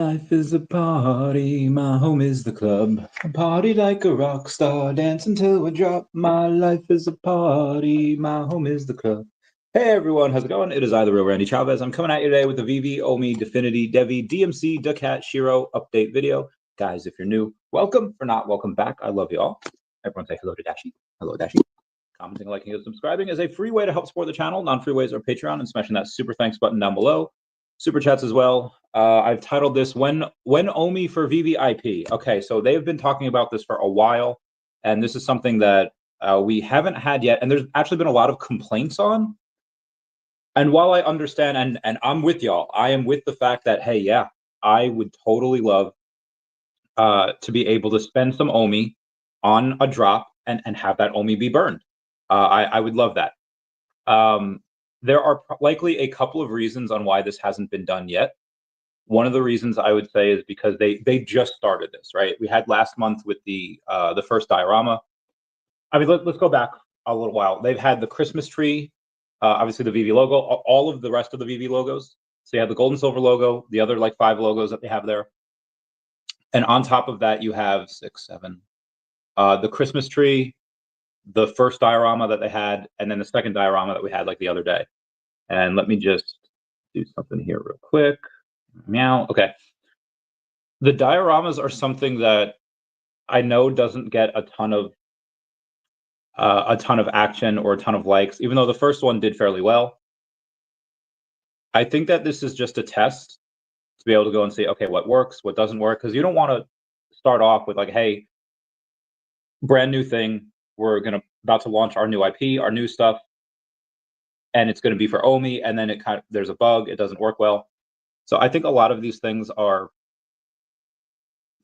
Life is a party, my home is the club. I party like a rock star, dance until we drop. My life is a party, my home is the club. Hey everyone, how's it going? It is I, the real Randy Chavez. I'm coming at you today with the VeVe, OMI, DEFFINITY, DEVVE, DMC, daCAT, SHIRO update video. Guys, if you're new, welcome. Or not, welcome back. I love you all. Everyone say hello to Dashi. Hello, Dashi. Commenting, liking, and subscribing is a free way to help support the channel. Non-free ways are Patreon and smashing that super thanks button down below. Super chats as well. I've titled this when OMI for VeVe IP. Okay, so they've been talking about this for a while, and this is something that we haven't had yet, and there's actually been a lot of complaints on. And while I understand, and I'm with y'all, I am with the fact that, hey, yeah, I would totally love to be able to spend some OMI on a drop and have that OMI be burned. I would love that. There are likely a couple of reasons on why this hasn't been done yet. One of the reasons I would say is because they just started this, right? We had last month with the first diorama. I mean, let's go back a little while. They've had the Christmas tree, obviously the VeVe logo, all of the rest of the VeVe logos. So you have the gold and silver logo, the other like 5 logos that they have there. And on top of that, you have 6, 7, the Christmas tree, the first diorama that they had, and then the second diorama that we had like the other day. And let me just do something here real quick. Meow. Okay. The dioramas are something that I know doesn't get a ton of action or a ton of likes, even though the first one did fairly well. I think that this is just a test to be able to go and see, okay, what works, what doesn't work, because you don't want to start off with like, hey, brand new thing, we're about to launch our new IP, our new stuff, and it's going to be for OMI, and then there's a bug, it doesn't work well. So I think a lot of these things are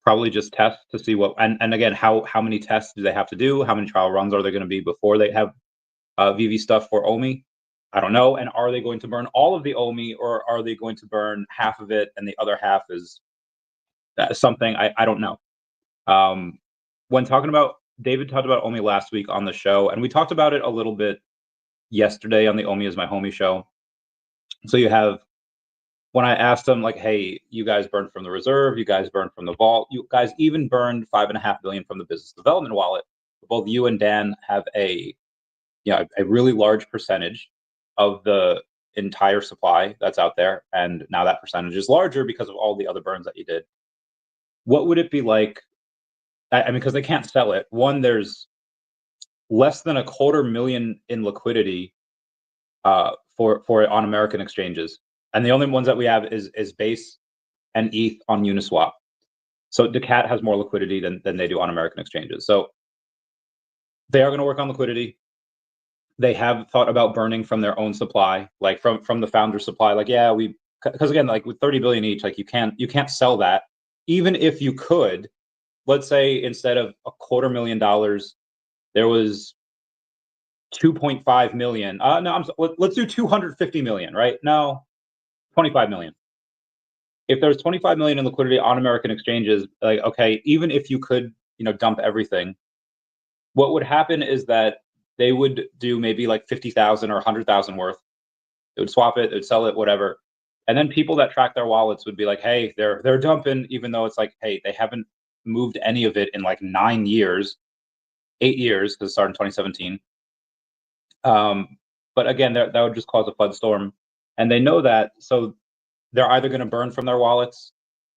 probably just tests to see what, and again, how many tests do they have to do? How many trial runs are there going to be before they have VeVe stuff for OMI? I don't know. And are they going to burn all of the OMI, or are they going to burn half of it and the other half is something I don't know. When talking about, David talked about OMI last week on the show, and we talked about it a little bit yesterday on the OMI is My Homie show. So you have, when I asked them, like, hey, you guys burned from the reserve, you guys burned from the vault, you guys even burned $5.5 billion from the business development wallet. Both you and Dan have a really large percentage of the entire supply that's out there, and now that percentage is larger because of all the other burns that you did. What would it be like? I mean, because they can't sell it. One, there's less than $250,000 in liquidity for it on American exchanges. And the only ones that we have is Base and ETH on Uniswap. So daCAT has more liquidity than they do on American exchanges. So they are going to work on liquidity. They have thought about burning from their own supply, like from the founder supply. Like, yeah, because again, like with 30 billion each, like you can't sell that. Even if you could, let's say instead of $250,000, there was 2.5 million. No, let's do 250 million, right? No, 25 million. If there's 25 million in liquidity on American exchanges, like, okay, even if you could, dump everything, what would happen is that they would do maybe like 50,000 or 100,000 worth. They would swap it, they would sell it, whatever. And then people that track their wallets would be like, hey, they're dumping, even though it's like, hey, they haven't moved any of it in like 9 years, 8 years, because it started in 2017. But again, that would just cause a flood storm. And they know that, so they're either going to burn from their wallets,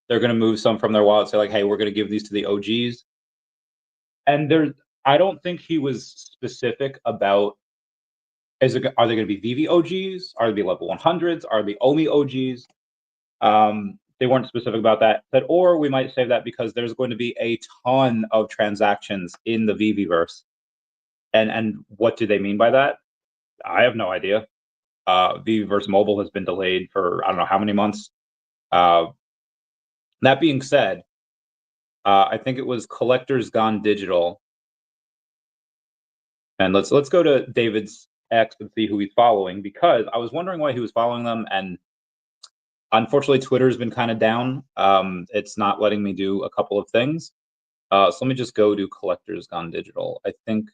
they're going to move some from their wallets, say like, hey, we're going to give these to the OGs. And I don't think he was specific about, are they going to be VeVe OGs? Are they going to be level 100s? Are they OMI OGs? They weren't specific about that. Or we might save that because there's going to be a ton of transactions in the VeVeverse. And what do they mean by that? I have no idea. VeVeverse Mobile has been delayed for I don't know how many months. That being said, I think it was Collectors Gone Digital. And let's go to David's X and see who he's following, because I was wondering why he was following them, and unfortunately Twitter's been kind of down. It's not letting me do a couple of things. So let me just go to Collectors Gone Digital. I think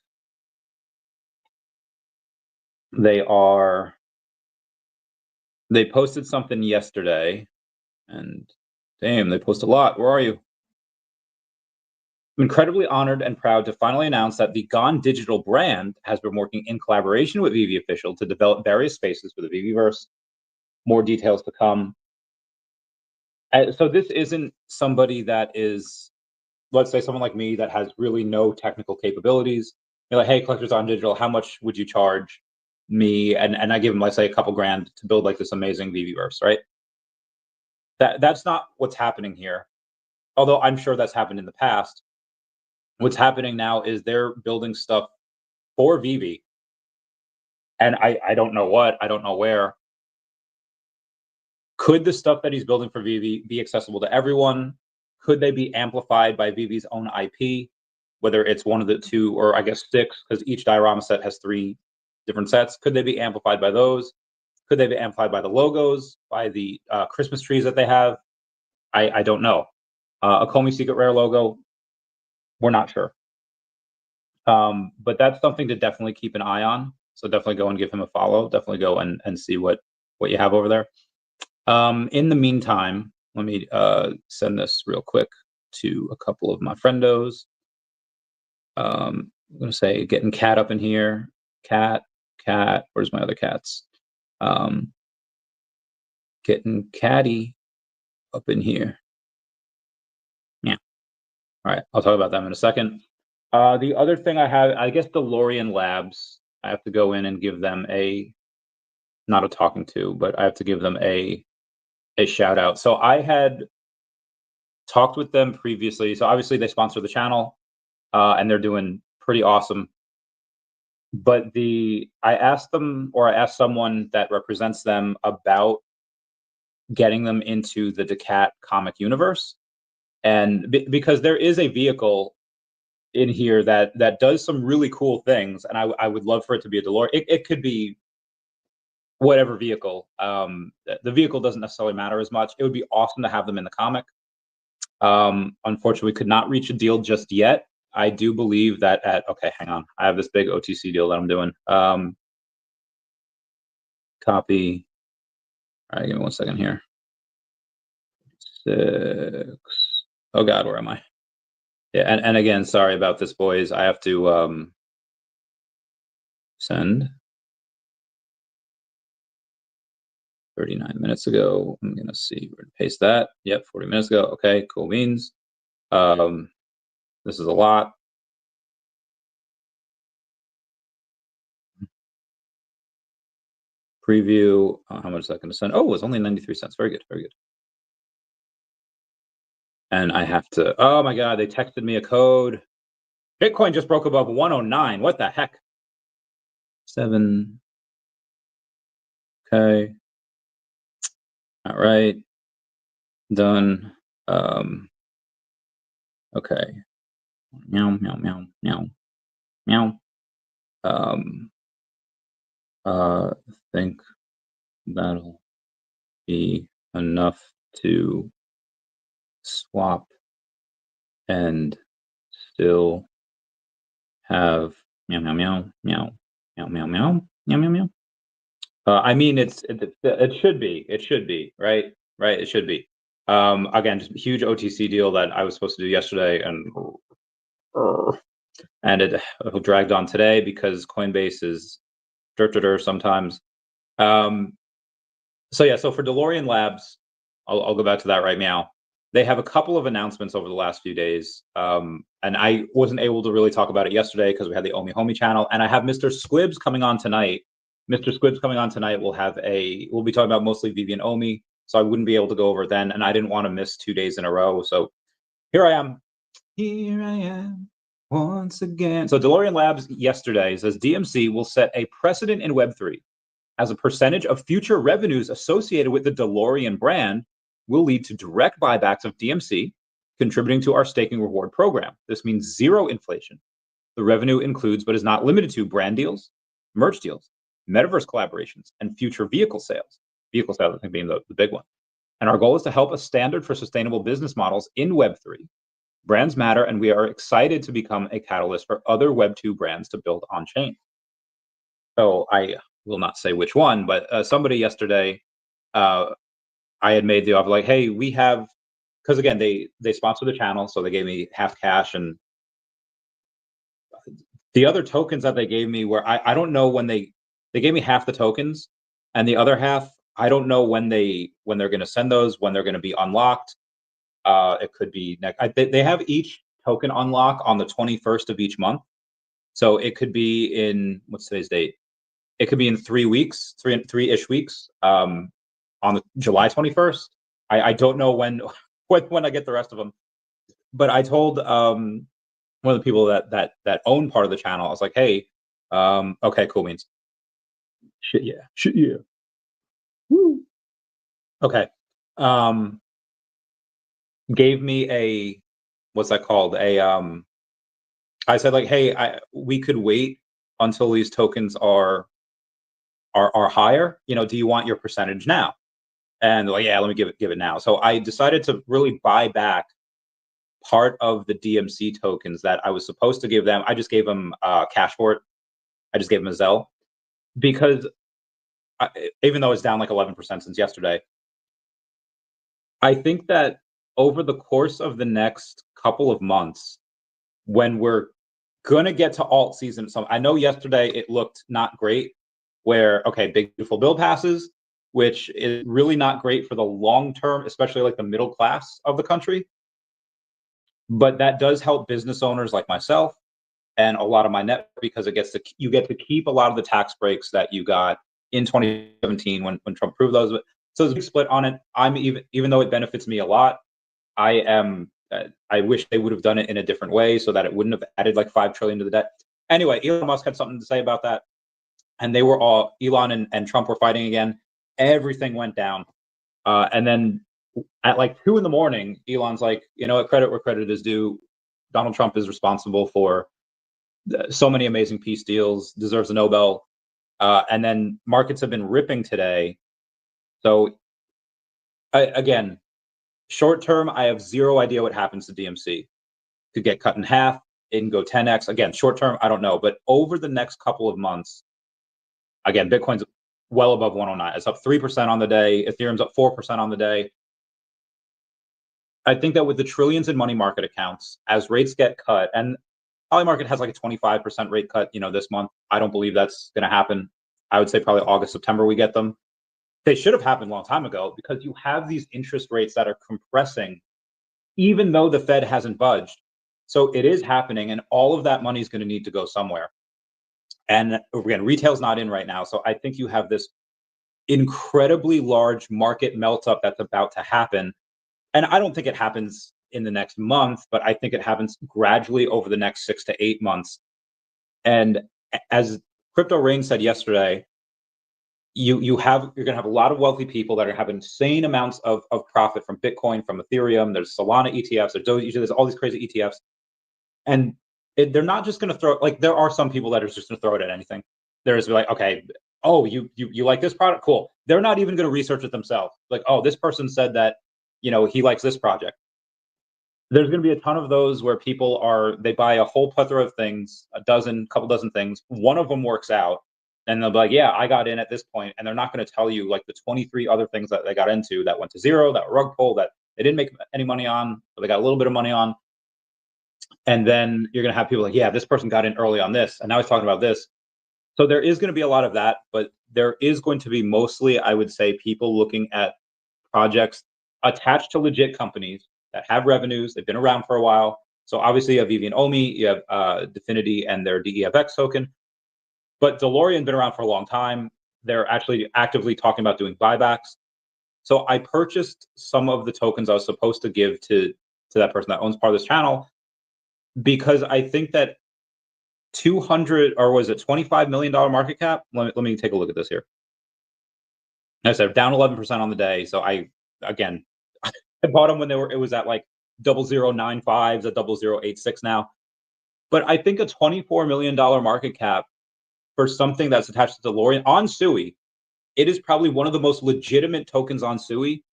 they posted something yesterday, and Damn, they post a lot. Where are you? I'm incredibly honored and proud to finally announce that the Gone Digital brand has been working in collaboration with VeVe Official to develop various spaces for the VeVeverse. More details to come. So this isn't somebody that is, let's say, someone like me that has really no technical capabilities. You're like, hey, Collectors on Digital, how much would you charge me? And I give them, let's say, a couple grand to build like this amazing VeVeverse, right? That's not what's happening here. Although I'm sure that's happened in the past. What's happening now is they're building stuff for VeVe, and I don't know what, I don't know where. Could the stuff that he's building for VeVe be accessible to everyone? Could they be amplified by VeVe's own IP, whether it's one of the two, or I guess six, because each diorama set has 3 different sets? Could they be amplified by those? Could they be amplified by the logos, by the Christmas trees that they have? I don't know. A Comey Secret Rare logo, we're not sure. But that's something to definitely keep an eye on. So definitely go and give him a follow. Definitely go and see what you have over there. In the meantime, let me send this real quick to a couple of my friendos. I'm gonna say getting Cat up in here. Cat. Where's my other cats? Getting Catty up in here. Yeah. All right. I'll talk about them in a second. The other thing I have, I guess, DeLorean Labs. I have to go in and give them not a talking to, but I have to give them a shout out. So I had talked with them previously. So obviously they sponsor the channel, and they're doing pretty awesome. But I asked someone that represents them about getting them into the daCAT comic universe, and because there is a vehicle in here that does some really cool things, and I would love for it to be a DeLorean. It could be whatever vehicle. The vehicle doesn't necessarily matter as much. It would be awesome to have them in the comic. Unfortunately, we could not reach a deal just yet. I do believe that okay, hang on. I have this big OTC deal that I'm doing. Copy. All right, give me 1 second here. 6. Oh God, where am I? Yeah, and again, sorry about this, boys. I have to send 39 minutes ago. I'm gonna see. We're gonna paste that. Yep, 40 minutes ago. Okay, cool beans. This is a lot. Preview. How much is that going to send? Oh, it's only 93 cents. Very good. Very good. And I have to. Oh my God! They texted me a code. Bitcoin just broke above 109. What the heck? 7. Okay. All right. Done. Okay. Meow meow meow meow meow. Think that'll be enough to swap and still have meow meow meow meow meow meow meow meow meow meow. I mean, it should be. It should be, right? Right. It should be. Again, just a huge OTC deal that I was supposed to do yesterday, and it dragged on today because Coinbase is sometimes. So yeah, so for DeLorean Labs, I'll go back to that right now. They have a couple of announcements over the last few days, and I wasn't able to really talk about it yesterday because we had the OMI channel, and I have Mr. Squibs coming on tonight. Mr. Squibs coming on tonight. We'll be talking about mostly VeVe and OMI, so I wouldn't be able to go over then, and I didn't want to miss 2 days in a row. So here I am. Here I am once again. So DeLorean Labs yesterday says DMC will set a precedent in Web3 as a percentage of future revenues associated with the DeLorean brand will lead to direct buybacks of DMC, contributing to our staking reward program. This means zero inflation. The revenue includes, but is not limited to, brand deals, merch deals, metaverse collaborations, and future vehicle sales. Vehicle sales, I think, being the big one. And our goal is to help a standard for sustainable business models in Web3. Brands matter, and we are excited to become a catalyst for other Web2 brands to build on chain. So I will not say which one, but somebody yesterday, I had made the offer like, hey, we have because again, they sponsor the channel, so they gave me half cash, and the other tokens that they gave me were I don't know when they gave me half the tokens, and the other half I don't know when they're going to send those, when they're going to be unlocked. It could be next. They have each token unlock on the 21st of each month, so it could be in, what's today's date? It could be in 3 weeks, three-ish weeks. On the July 21st. I don't know when when I get the rest of them, but I told one of the people that own part of the channel, I was like, hey, okay, cool beans. Shit yeah. Woo. Okay. Gave me a, what's that called? I said like, hey, we could wait until these tokens are higher. Do you want your percentage now? And like, yeah, let me give it now. So I decided to really buy back part of the DMC tokens that I was supposed to give them. I just gave them cash for it. I just gave them a Zelle because even though it's down like 11% since yesterday, I think that over the course of the next couple of months, when we're gonna get to alt season, so I know yesterday it looked not great, where, okay, big beautiful bill passes, which is really not great for the long term, especially like the middle class of the country. But that does help business owners like myself and a lot of my network, because you get to keep a lot of the tax breaks that you got in 2017 when Trump approved those. So there's a big split on it. I'm even though it benefits me a lot, I wish they would have done it in a different way so that it wouldn't have added like 5 trillion to the debt. Anyway, Elon Musk had something to say about that, and they were all, Elon and Trump were fighting again. Everything went down, and then at like 2 a.m, Elon's like, credit where credit is due. Donald Trump is responsible for so many amazing peace deals, deserves a Nobel. And then markets have been ripping today. So again, short term, I have zero idea what happens to DMC. Could get cut in half, it can go 10x. Again, short term, I don't know. But over the next couple of months, again, Bitcoin's well above 109. It's up 3% on the day. Ethereum's up 4% on the day. I think that with the trillions in money market accounts, as rates get cut, and Poly market has like a 25% rate cut, this month. I don't believe that's going to happen. I would say probably August, September we get them. They should have happened a long time ago, because you have these interest rates that are compressing, even though the Fed hasn't budged. So it is happening, and all of that money is going to need to go somewhere. And again, retail's not in right now. So I think you have this incredibly large market melt up that's about to happen. And I don't think it happens in the next month, but I think it happens gradually over the next 6 to 8 months. And as Crypto Rain said yesterday, you're going to have a lot of wealthy people that are going to have insane amounts of profit from Bitcoin, from Ethereum. There's Solana ETFs, there's all these crazy ETFs. And they're not just going to throw, like, there are some people that are just going to throw it at anything. There's like, okay, oh, you like this product? Cool. They're not even going to research it themselves. Like, oh, this person said that, he likes this project. There's going to be a ton of those where they buy a whole plethora of things, couple dozen things. One of them works out, and they'll be like, yeah, I got in at this point. And they're not going to tell you like the 23 other things that they got into that went to zero, that were rug pull, that they didn't make any money on, or they got a little bit of money on. And then you're going to have people like, yeah, this person got in early on this, and now he's talking about this. So there is going to be a lot of that, but there is going to be mostly, I would say, people looking at projects attached to legit companies that have revenues. They've been around for a while. So obviously you have VeVe and OMI, you have DEFINITY and their DEFX token. But DeLorean's been around for a long time. They're actually actively talking about doing buybacks. So I purchased some of the tokens I was supposed to give to that person that owns part of this channel, because I think that 200, or was it $25 million market cap? Let me take a look at this here. As I said, down 11% on the day. So I bought them when it was at like 0095s, at 0086 now. But I think a $24 million market cap for something that's attached to DeLorean on Sui, it is probably one of the most legitimate tokens on Sui.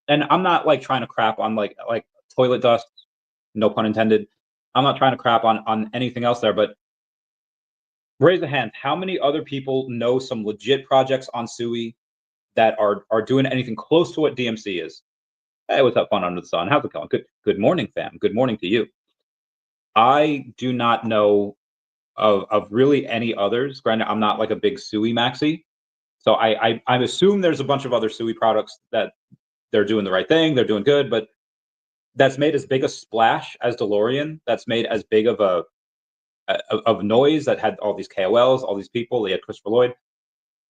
And I'm not like trying to crap on like toilet dust, no pun intended. I'm not trying to crap on anything else there, but raise a hand. How many other people know some legit projects on Sui that are doing anything close to what DMC is? Hey, what's up, fun under the sun? How's it going? Good morning, fam. Good morning to you. I do not know of really any others. Granted, I'm not like a big Sui maxi, so I assume there's a bunch of other Sui products that they're doing the right thing, they're doing good, but that's made as big a splash as DeLorean. That's made as big of of noise that had all these KOLs, all these people. They had Christopher Lloyd.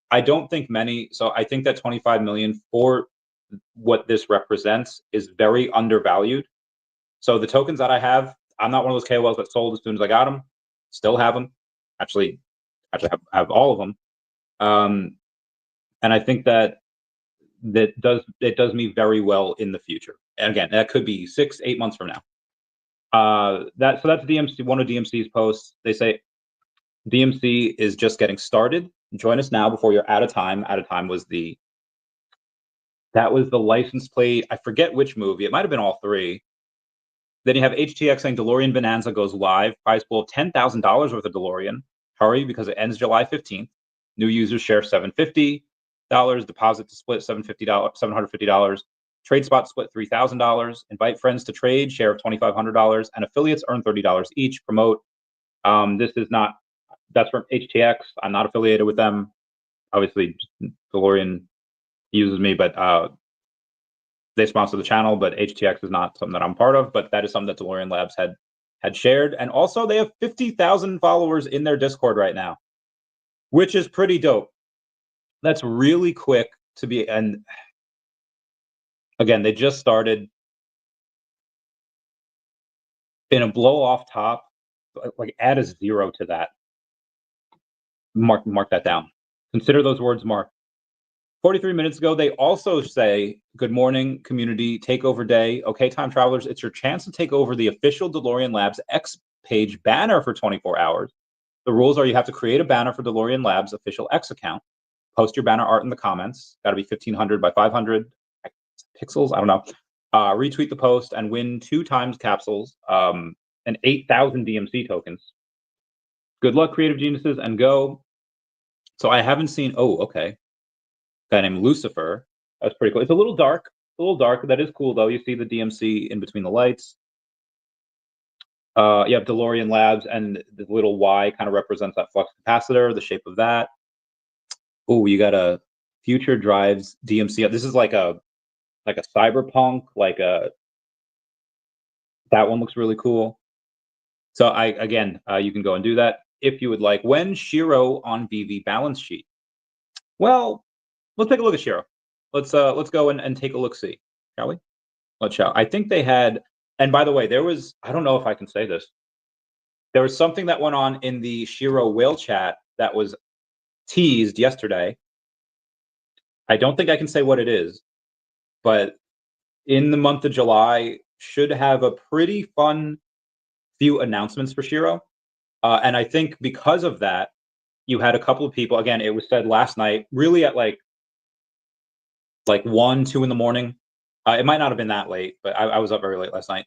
I don't think many. So I think that 25 million for what this represents is very undervalued. So the tokens that I have, I'm not one of those KOLs that sold as soon as I got them. Still have them. Actually have all of them. And I think that it does me very well in the future. And again, that could be 6-8 months from now. That's DMC, one of DMC's posts. They say DMC is just getting started. Join us now before you're out of time. Out of time was the license plate. I forget which movie. It might have been all three. Then you have HTX saying DeLorean Bonanza goes live. Prize pool of $10,000 worth of DeLorean. Hurry because it ends July 15th. New users share $750. Deposit to split $750. Trade spot split $3,000. Invite friends to trade. Share of $2,500. And affiliates earn $30 each. Promote. This is not. That's from HTX. I'm not affiliated with them. Obviously, DeLorean uses me, but they sponsor the channel, but HTX is not something that I'm part of, but that is something that DeLorean Labs had shared. And also they have 50,000 followers in their Discord right now, which is pretty dope. That's really quick to be, and again, they just started in a blow off top, like add a 0 to that. Mark that down. Consider those words marked. 43 minutes ago, they also say, good morning, community, takeover day. Okay, time travelers, it's your chance to take over the official DeLorean Labs X page banner for 24 hours. The rules are you have to create a banner for DeLorean Labs official X account. Post your banner art in the comments. Got to be 1500 by 500 pixels. I don't know. Retweet the post and win 2 times capsules and 8,000 DMC tokens. Good luck, creative geniuses, and go. So I haven't seen, oh, okay. Guy named Lucifer. That's pretty cool. It's a little dark. That is cool, though. You see the DMC in between the lights. You have DeLorean Labs, and the little Y kind of represents that flux capacitor, the shape of that. Oh, you got a Future Drives DMC. This is like a cyberpunk, that one looks really cool. So you can go and do that if you would like. When SHIRO on VeVe balance sheet? Well, let's take a look at SHIRO. Let's go and take a look see, shall we? I think they had, and by the way, there was, I don't know if I can say this. There was something that went on in the SHIRO whale chat that was teased yesterday. I don't think I can say what it is, but in the month of July should have a pretty fun few announcements for SHIRO. And I think because of that, you had a couple of people, again, it was said last night, really at like 1, 2 in the morning. It might not have been that late, but I was up very late last night.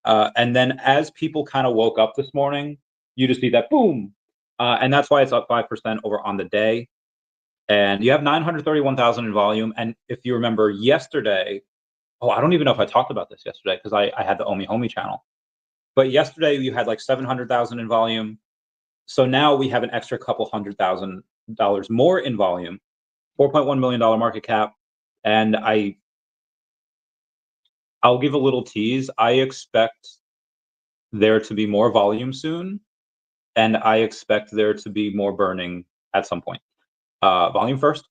And then as people kind of woke up this morning, you just see that boom. And that's why it's up 5% over on the day. And you have 931,000 in volume. And if you remember yesterday, I don't even know if I talked about this yesterday because I had the OMI channel. But yesterday you had like 700,000 in volume. So now we have an extra couple $100,000 more in volume, $4.1 million market cap. And I'll give a little tease. I expect there to be more volume soon, and I expect there to be more burning at some point. Volume first.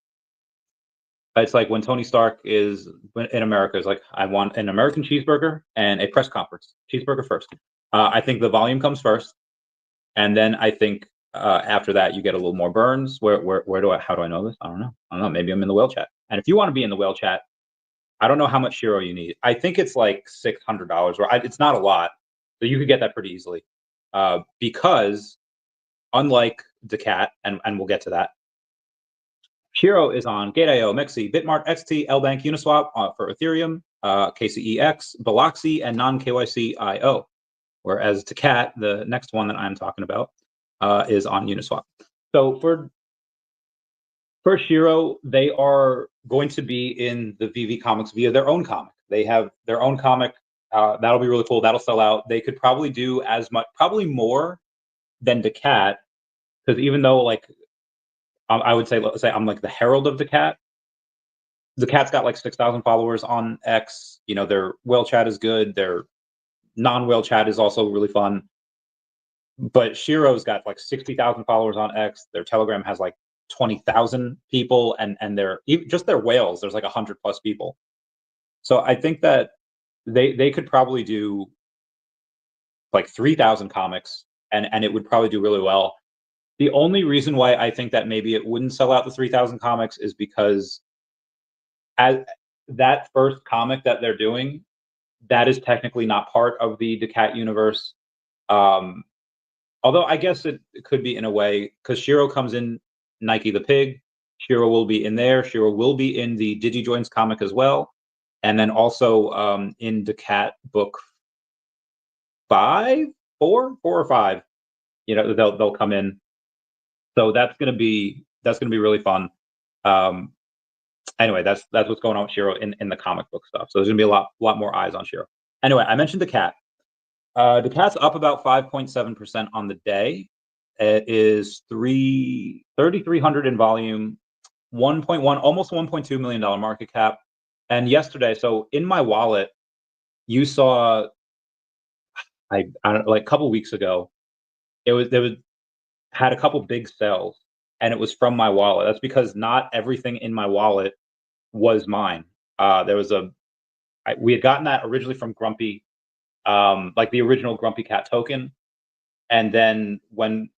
It's like when Tony Stark is in America is like, I want an American cheeseburger and a press conference. Cheeseburger first. I think the volume comes first, and then I think after that you get a little more burns. How do I know this? I don't know. Maybe I'm in the whale chat. And if you want to be in the whale chat, I don't know how much SHIRO you need. I think it's like $600, or it's not a lot, so you could get that pretty easily. Because unlike daCAT, and we'll get to that, SHIRO is on Gate.io, Mexi, Bitmart, XT, LBank, Uniswap for Ethereum, KCEX, Biloxi, and non-KYC IO. Whereas daCAT, the next one that I'm talking about, is on Uniswap. So for SHIRO, they are going to be in the VeVe comics via their own comic. They have their own comic. That'll be really cool. That'll sell out. They could probably do as much, probably more than daCAT, because even though like I would say, let's say I'm like the herald of daCAT. daCAT's got like 6,000 followers on X. You know, their whale chat is good. Their non-whale chat is also really fun. But SHIRO's got like 60,000 followers on X. Their Telegram has like 20,000 people, and their just their whales, there's like 100 plus people. So I think that they could probably do like 3,000 comics, and it would probably do really well. The only reason why I think that maybe it wouldn't sell out the 3,000 comics is because as that first comic that they're doing, that is technically not part of the daCAT universe. Although I guess it could be in a way, because SHIRO comes in Nike the Pig. SHIRO will be in there. SHIRO will be in the DigiJoints comic as well. And then also in daCAT book 4 or 5, you know, they'll come in. So that's gonna be really fun. Anyway, that's what's going on with SHIRO in the comic book stuff. So there's gonna be a lot more eyes on SHIRO. Anyway, I mentioned daCAT. daCAT's up about 5.7% on the day. It is 3,300 in volume, 1.1, almost $1.2 million market cap. And yesterday, so in my wallet, you saw, I don't know, like a couple weeks ago, had a couple big sales, and it was from my wallet. That's because not everything in my wallet was mine. We had gotten that originally from Grumpy, like the original Grumpy Cat token, and then when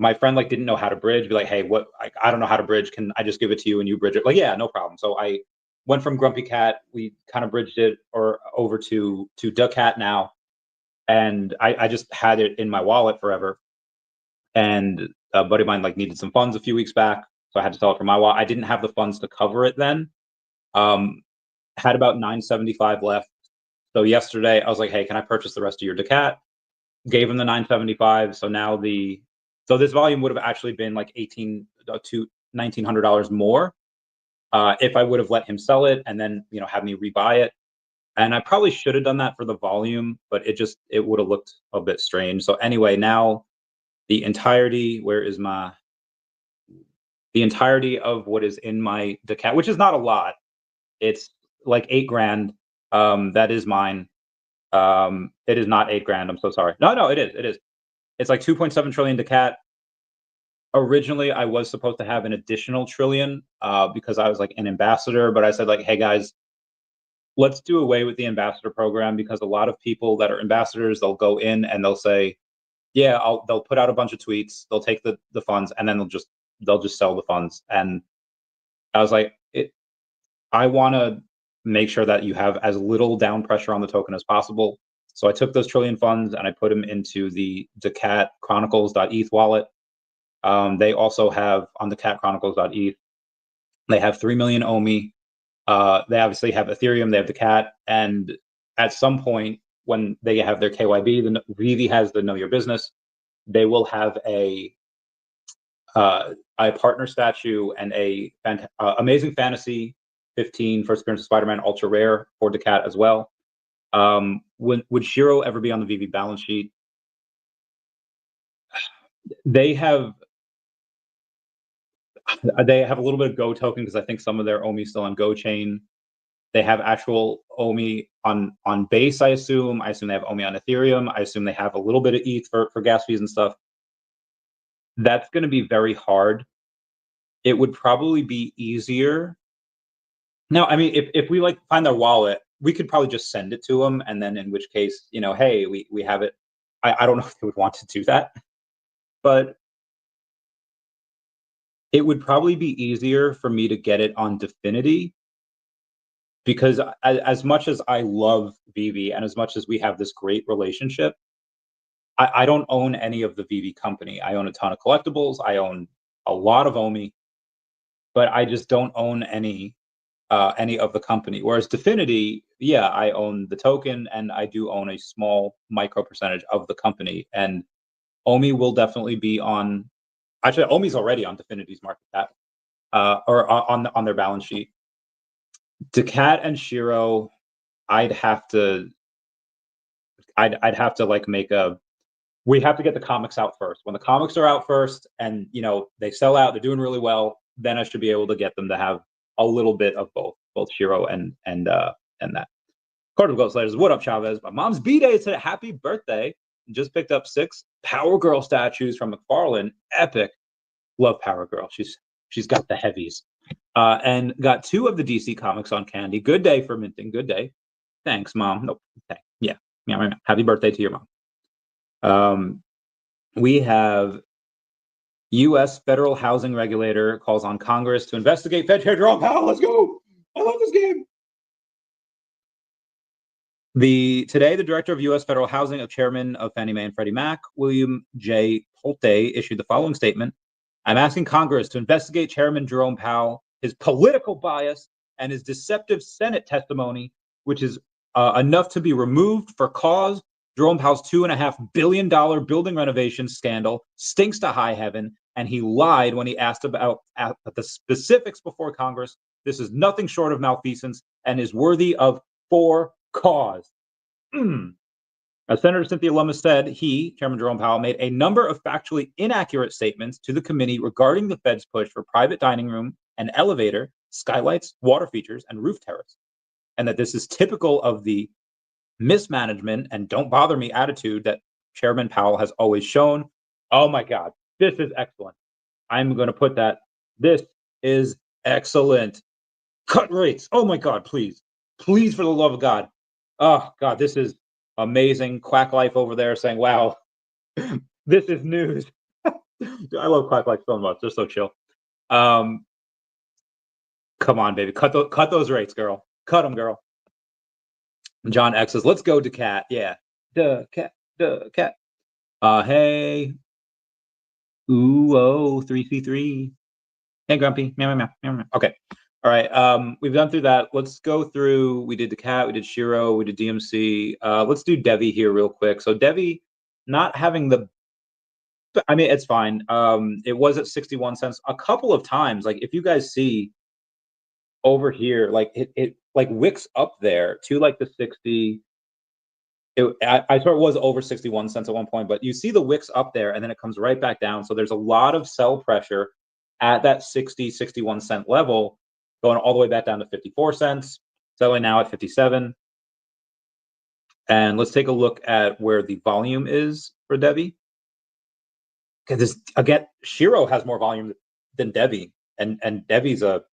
my friend like didn't know how to bridge, be like, hey, what? I don't know how to bridge. Can I just give it to you and you bridge it? Like, yeah, no problem. So I went from Grumpy Cat. We kind of bridged it or over to daCAT now, and I just had it in my wallet forever. And a buddy of mine like needed some funds a few weeks back, so I had to sell it from my wallet. I didn't have the funds to cover it then. Had about 975 left. So yesterday I was like, hey, can I purchase the rest of your daCAT? Gave him the 975. So now this volume would have actually been like $1,800 to $1,900 more if I would have let him sell it and then, you know, have me rebuy it. And I probably should have done that for the volume, but it would have looked a bit strange. So anyway, now the entirety, the entirety of what is in my daCAT, which is not a lot. It's like $8,000. That is mine. It is not $8,000. I'm so sorry. No, it is. It's like 2.7 trillion daCAT. Originally, I was supposed to have an additional trillion because I was like an ambassador, but I said like, hey guys, let's do away with the ambassador program, because a lot of people that are ambassadors, they'll go in and they'll say, yeah, they'll put out a bunch of tweets, they'll take the funds, and then they'll just sell the funds. And I was like, I want to make sure that you have as little down pressure on the token as possible. So I took those trillion funds and I put them into the daCAT Chronicles.eth wallet. They also have on the daCAT Chronicles.eth, they have 3 million OMI. They obviously have Ethereum, they have daCAT, and at some point when they have their KYB, the VeVe has the Know Your Business, they will have a partner statue and a Amazing Fantasy 15 first appearance of Spider-Man ultra rare for daCAT as well. Would SHIRO ever be on the VeVe balance sheet? They have a little bit of Go token, because I think some of their OMI still on Go chain. They have actual OMI on Base, I assume. I assume they have OMI on Ethereum. I assume they have a little bit of ETH for gas fees and stuff. That's going to be very hard. It would probably be easier. Now, I mean, if we like find their wallet, we could probably just send it to them, and then in which case, you know, hey, we have it. I don't know if they would want to do that, but it would probably be easier for me to get it on DFINITY, because as much as I love VeVe and as much as we have this great relationship, I don't own any of the VeVe company. I own a ton of collectibles. I own a lot of OMI, but I just don't own any of the company. Whereas DFINITY, yeah, I own the token and I do own a small micro percentage of the company. And OMI will definitely be on. Actually, OMI's already on DFINITY's market cap or on their balance sheet. daCAT and SHIRO, I'd have to like make a. We have to get the comics out first. When the comics are out first, and they sell out, they're doing really well, then I should be able to get them to have a little bit of both SHIRO and that. Carter Ghost Letters. What up, Chavez? My mom's B-Day today. Happy birthday. Just picked up 6 Power Girl statues from McFarlane. Epic. Love Power Girl. She's got the heavies. And got 2 of the DC comics on candy. Good day for minting. Good day. Thanks, Mom. Nope. Okay. Yeah. Happy birthday to your mom. We have U.S. federal housing regulator calls on Congress to investigate Fed Chair Jerome Powell. Let's go. I love this game. Today, the director of U.S. federal housing, chairman of Fannie Mae and Freddie Mac, William J. Pulte, issued the following statement. I'm asking Congress to investigate Chairman Jerome Powell, his political bias, and his deceptive Senate testimony, which is enough to be removed for cause. Jerome Powell's $2.5 billion building renovation scandal stinks to high heaven, and he lied when he asked about the specifics before Congress. This is nothing short of malfeasance and is worthy of for cause. As Senator Cynthia Lummis said, Chairman Jerome Powell, made a number of factually inaccurate statements to the committee regarding the Fed's push for private dining room and elevator, skylights, water features, and roof terrace, and that this is typical of the mismanagement and don't bother me attitude that Chairman Powell has always shown. Oh my God, this is excellent. I'm going to put that. This is excellent. Cut rates. Oh my God, please, for the love of God. Oh God, this is amazing. Quack Life over there saying, wow, this is news. I love Quack Life so much. They're so chill. Come on, baby. Cut those rates, girl. Cut them, girl. John X says, let's go daCAT. Yeah. daCAT. Hey. Ooh, oh, 3C3. Hey, Grumpy. Meow, meow, meow, meow. Okay. All right. We've gone through that. Let's go through. We did daCAT, we did SHIRO, we did DMC. Let's do DEVVE here real quick. So DEVVE not having I mean, it's fine. It was at 61 cents a couple of times. Like if you guys see over here, like it like wicks up there to like the 60. I thought it was over 61 cents at one point, but you see the wicks up there and then it comes right back down. So there's a lot of sell pressure at that 61 cent level, going all the way back down to 54 cents, selling now at 57. And let's take a look at where the volume is for DEVVE. Because this, again, SHIRO has more volume than DEVVE, and DEVVE's like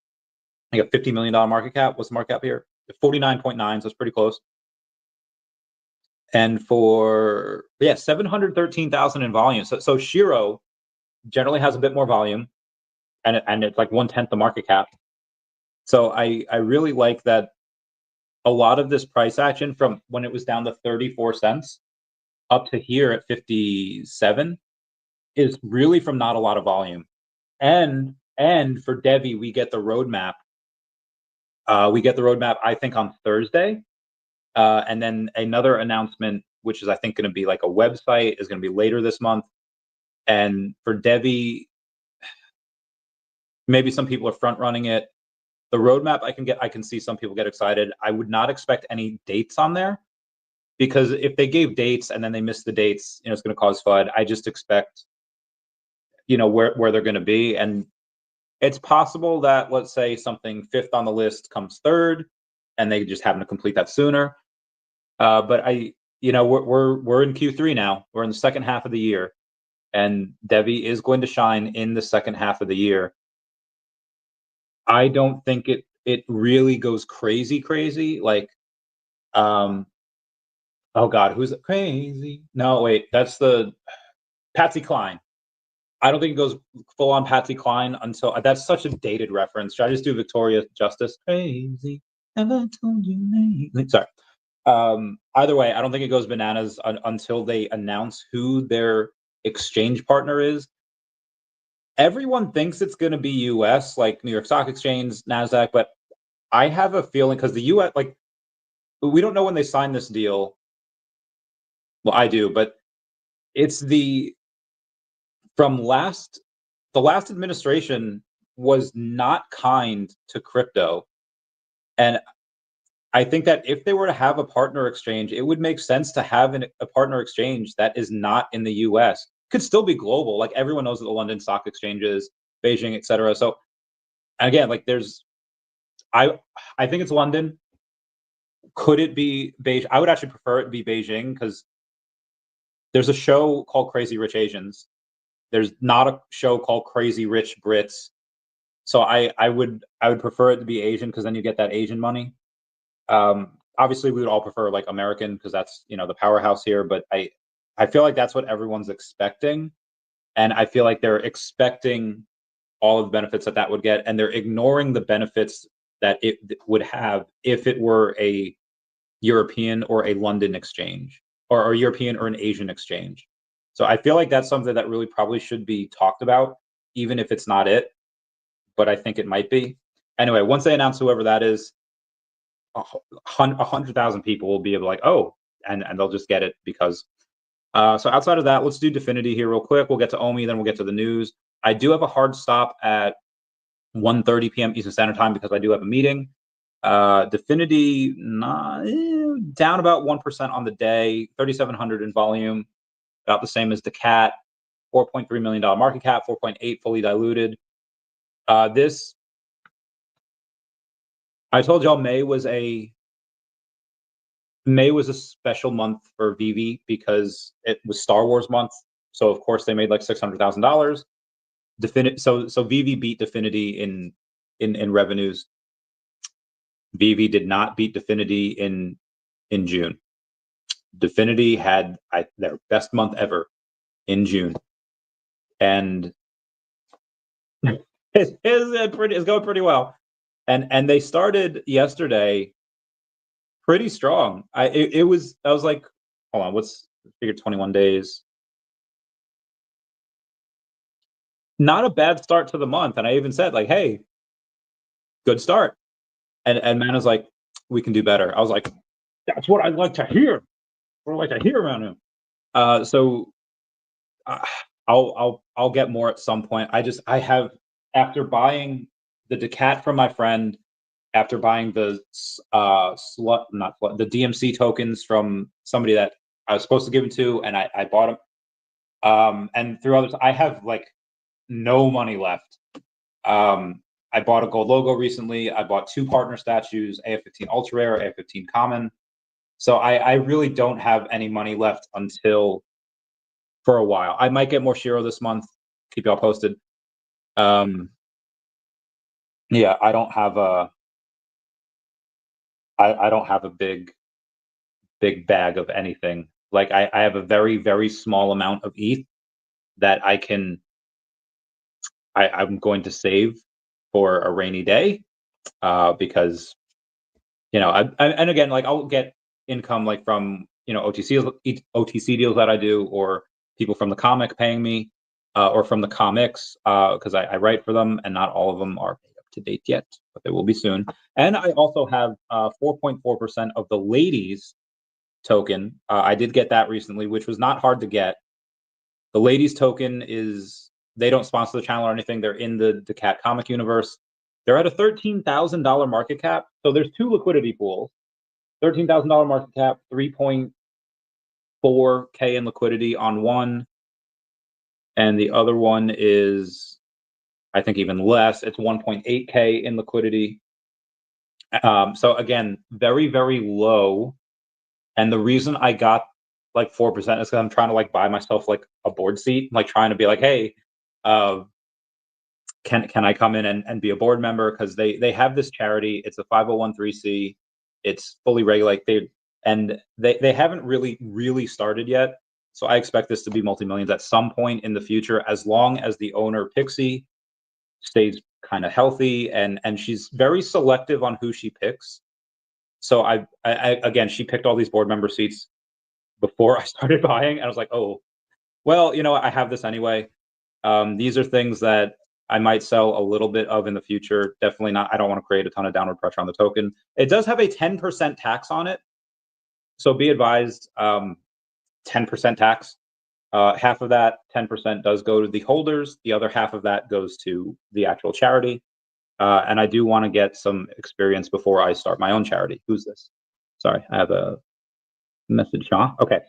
a $50 million market cap. What's the market cap here? 49.9, so it's pretty close. And for 713,000 in volume. So SHIRO generally has a bit more volume, and it's like 1/10 the market cap. So I really like that a lot of this price action from when it was down to 34 cents up to here at 57 is really from not a lot of volume. And for DEVVE, we get the roadmap. I think, on Thursday. And then another announcement, which is I think going to be like a website, is going to be later this month. And for DEVVE, maybe some people are front running it. The roadmap I can see some people get excited. I would not expect any dates on there, because if they gave dates and then they missed the dates, it's going to cause FUD. I just expect, where they're going to be. And it's possible that, let's say, something 5th on the list comes 3rd and they just happen to complete that sooner. But we're in Q3 now. We're in the second half of the year, and DEVVE is going to shine in the second half of the year. I don't think it really goes crazy. Like, oh God, who's it? Crazy? No, wait, that's the Patsy Cline. I don't think it goes full on Patsy Cline until that's such a dated reference. Should I just do Victoria Justice? Crazy. Have I told you lately? Sorry. Either way, I don't think it goes bananas until they announce who their exchange partner is. Everyone thinks it's going to be US, like New York Stock Exchange, NASDAQ, but I have a feeling, because the US, like, we don't know when they signed this deal. Well, I do, but it's the last administration was not kind to crypto. And I think that if they were to have a partner exchange, it would make sense to have a partner exchange that is not in the US. Could still be global. Like everyone knows that the London Stock Exchange is, Beijing, etc. So again, like I I think it's London. Could it be Beijing? I would actually prefer it be Beijing because there's a show called Crazy Rich Asians. There's not a show called Crazy Rich Brits. So I would prefer it to be Asian because then you get that Asian money. Obviously, we would all prefer like American because that's the powerhouse here. But I feel like that's what everyone's expecting, and I feel like they're expecting all of the benefits that would get, and they're ignoring the benefits that it would have if it were a European or a London exchange, or a European or an Asian exchange. So I feel like that's something that really probably should be talked about, even if it's not it. But I think it might be. Anyway, once they announce whoever that is, 100,000 people will be able to like, oh, and they'll just get it because. So outside of that, let's do DEFINITY here real quick. We'll get to OMI, then we'll get to the news. I do have a hard stop at 1:30 p.m. Eastern Standard Time because I do have a meeting. DEFINITY down about 1% on the day, 3,700 in volume, about the same as daCAT, $4.3 million market cap, 4.8 fully diluted. This, I told y'all May was a special month for VeVe because it was Star Wars month. So of course they made like $600,000. So VeVe beat DEFINITY in revenues. VeVe did not beat DEFINITY in June. DEFINITY had their best month ever in June, and it's going pretty well. And they started yesterday pretty strong. I was like, hold on, what's figure 21 days? Not a bad start to the month, and I even said like, hey, good start. And man was like, we can do better. I was like, that's what I'd like to hear. What I like to hear around him. So I'll get more at some point. I have, after buying the daCAT from my friend, after buying the the DMC tokens from somebody that I was supposed to give them to, and I bought them. And through others, I have like no money left. I bought a gold logo recently. I bought 2 partner statues, AF15 Ultra Rare, AF15 Common. So I really don't have any money left until for a while. I might get more SHIRO this month. Keep y'all posted. Yeah, I don't have a big bag of anything. Like I have a very, very small amount of ETH that I'm going to save for a rainy day, because and again, like I'll get income like from OTC deals that I do, or people from the comic paying me, or from the comics, because I write for them, and not all of them are paid up to date yet, but they will be soon. And I also have 4.4% of the ladies token. I did get that recently, which was not hard to get. The ladies token they don't sponsor the channel or anything. They're in the daCAT comic universe. They're at a $13,000 market cap. So there's 2 liquidity pools. $13,000 market cap, 3.4K in liquidity on one, and the other one is, I think, even less. It's 1.8K in liquidity. So again, very, very low. And the reason I got like 4% is because I'm trying to like buy myself like a board seat. I'm like trying to be like, hey, can I come in and be a board member? Because they have this charity. It's a 501(c). It's fully regulated, and they haven't really started yet. So I expect this to be multi-millions at some point in the future, as long as the owner Pixie stays kind of healthy, and she's very selective on who she picks. So I again, she picked all these board member seats before I started buying, and I was like, oh, well, I have this anyway. These are things that I might sell a little bit of in the future. Definitely not. I don't want to create a ton of downward pressure on the token. It does have a 10% tax on it, so be advised. 10% tax. Half of that 10% does go to the holders. The other half of that goes to the actual charity. And I do want to get some experience before I start my own charity. Who's this? Sorry, I have a message. Huh? Okay.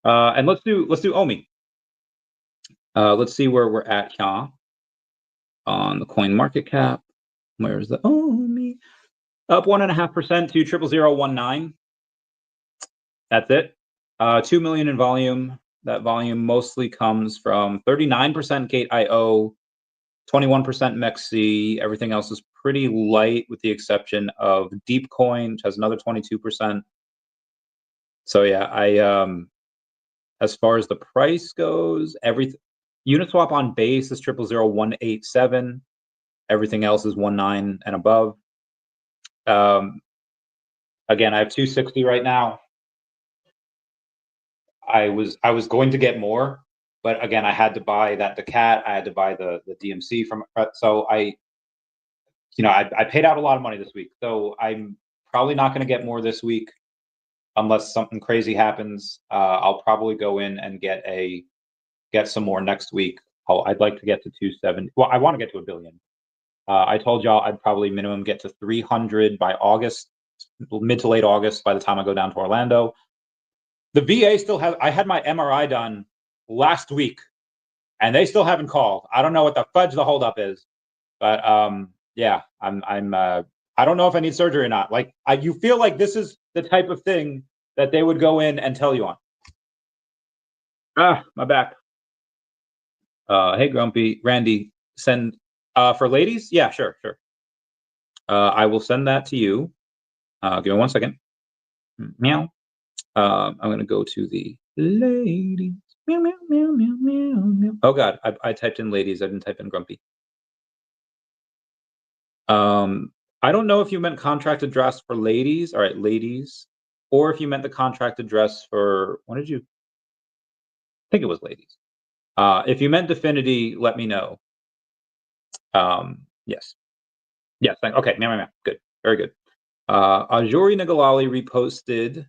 And let's do OMI. Let's see where we're at here on the coin market cap. Where's the OMI? Up 1.5% to 00019. That's it. 2 million in volume. That volume mostly comes from 39% Gate.io, 21% MEXC. Everything else is pretty light, with the exception of Deepcoin, which has another 22%. So yeah, as far as the price goes, Uniswap on base is 0.00187. Everything else is 19 and above. Again, I have 260 right now. I was going to get more, but again, I had to buy that daCAT. I had to buy the DMC from. So I paid out a lot of money this week. So I'm probably not going to get more this week, unless something crazy happens. I'll probably go in and get some more next week. I'd like to get to 270. Well, I want to get to $1 billion. I told y'all I'd probably minimum get to 300 by August, mid to late August, by the time I go down to Orlando. The VA still has. I had my MRI done last week, and they still haven't called. I don't know what the fudge the holdup is, but yeah, I'm. I don't know if I need surgery or not. Like, you feel like this is the type of thing that they would go in and tell you on. My back. Hey, Grumpy, Randy, send for ladies. Yeah, sure. I will send that to you. Give me 1 second. Meow. I'm going to go to the ladies. Meow, meow, meow, meow, meow, meow. Oh, God. I typed in ladies. I didn't type in Grumpy. I don't know if you meant contract address for ladies. All right, ladies. Or if you meant the contract address for, what did you? I think it was ladies. If you meant Definity, let me know. Yes. Yes. Okay. Meow, meow, meow. Good. Very good. Ajuri Nagalali reposted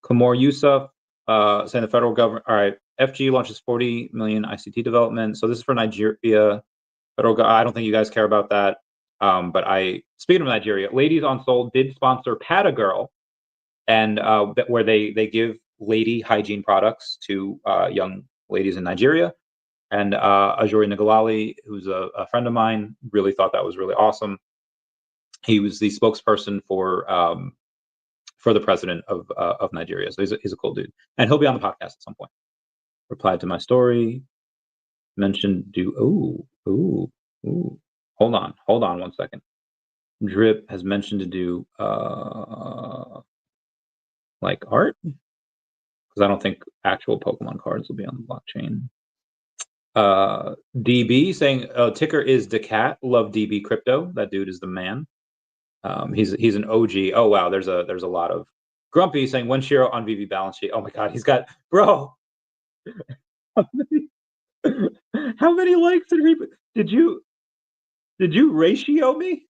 Kamor Yusuf saying the federal government. All right, FG launches 40 million ICT development. So this is for Nigeria. I don't think you guys care about that. But speaking of Nigeria, Ladies on Soul did sponsor Patagirl, and where they give lady hygiene products to young ladies in Nigeria. And Ajuri Nagalali, who's a friend of mine, really thought that was really awesome. He was the spokesperson for the president of Nigeria. So he's a cool dude, and he'll be on the podcast at some point. Replied to my story, mentioned hold on 1 second. Drip has mentioned to do like art, because I don't think actual Pokemon cards will be on the blockchain. DB saying ticker is daCAT. Love DB crypto. That dude is the man. He's an OG. Oh wow, there's a lot of Grumpy saying when SHIRO on VeVe balance sheet. Oh my god, he's got bro. How many likes did you ratio me?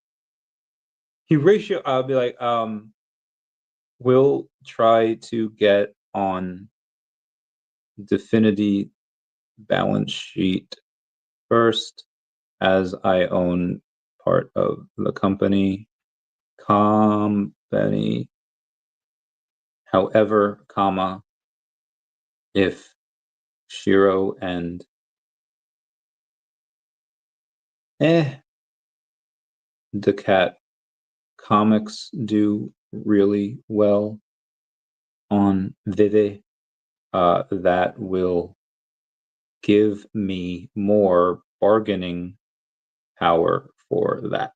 He ratio. I'll be like, we'll try to get on Definity balance sheet first, as I own part of the company. However, if SHIRO and daCAT comics do really well on VeVe, that will give me more bargaining power for that.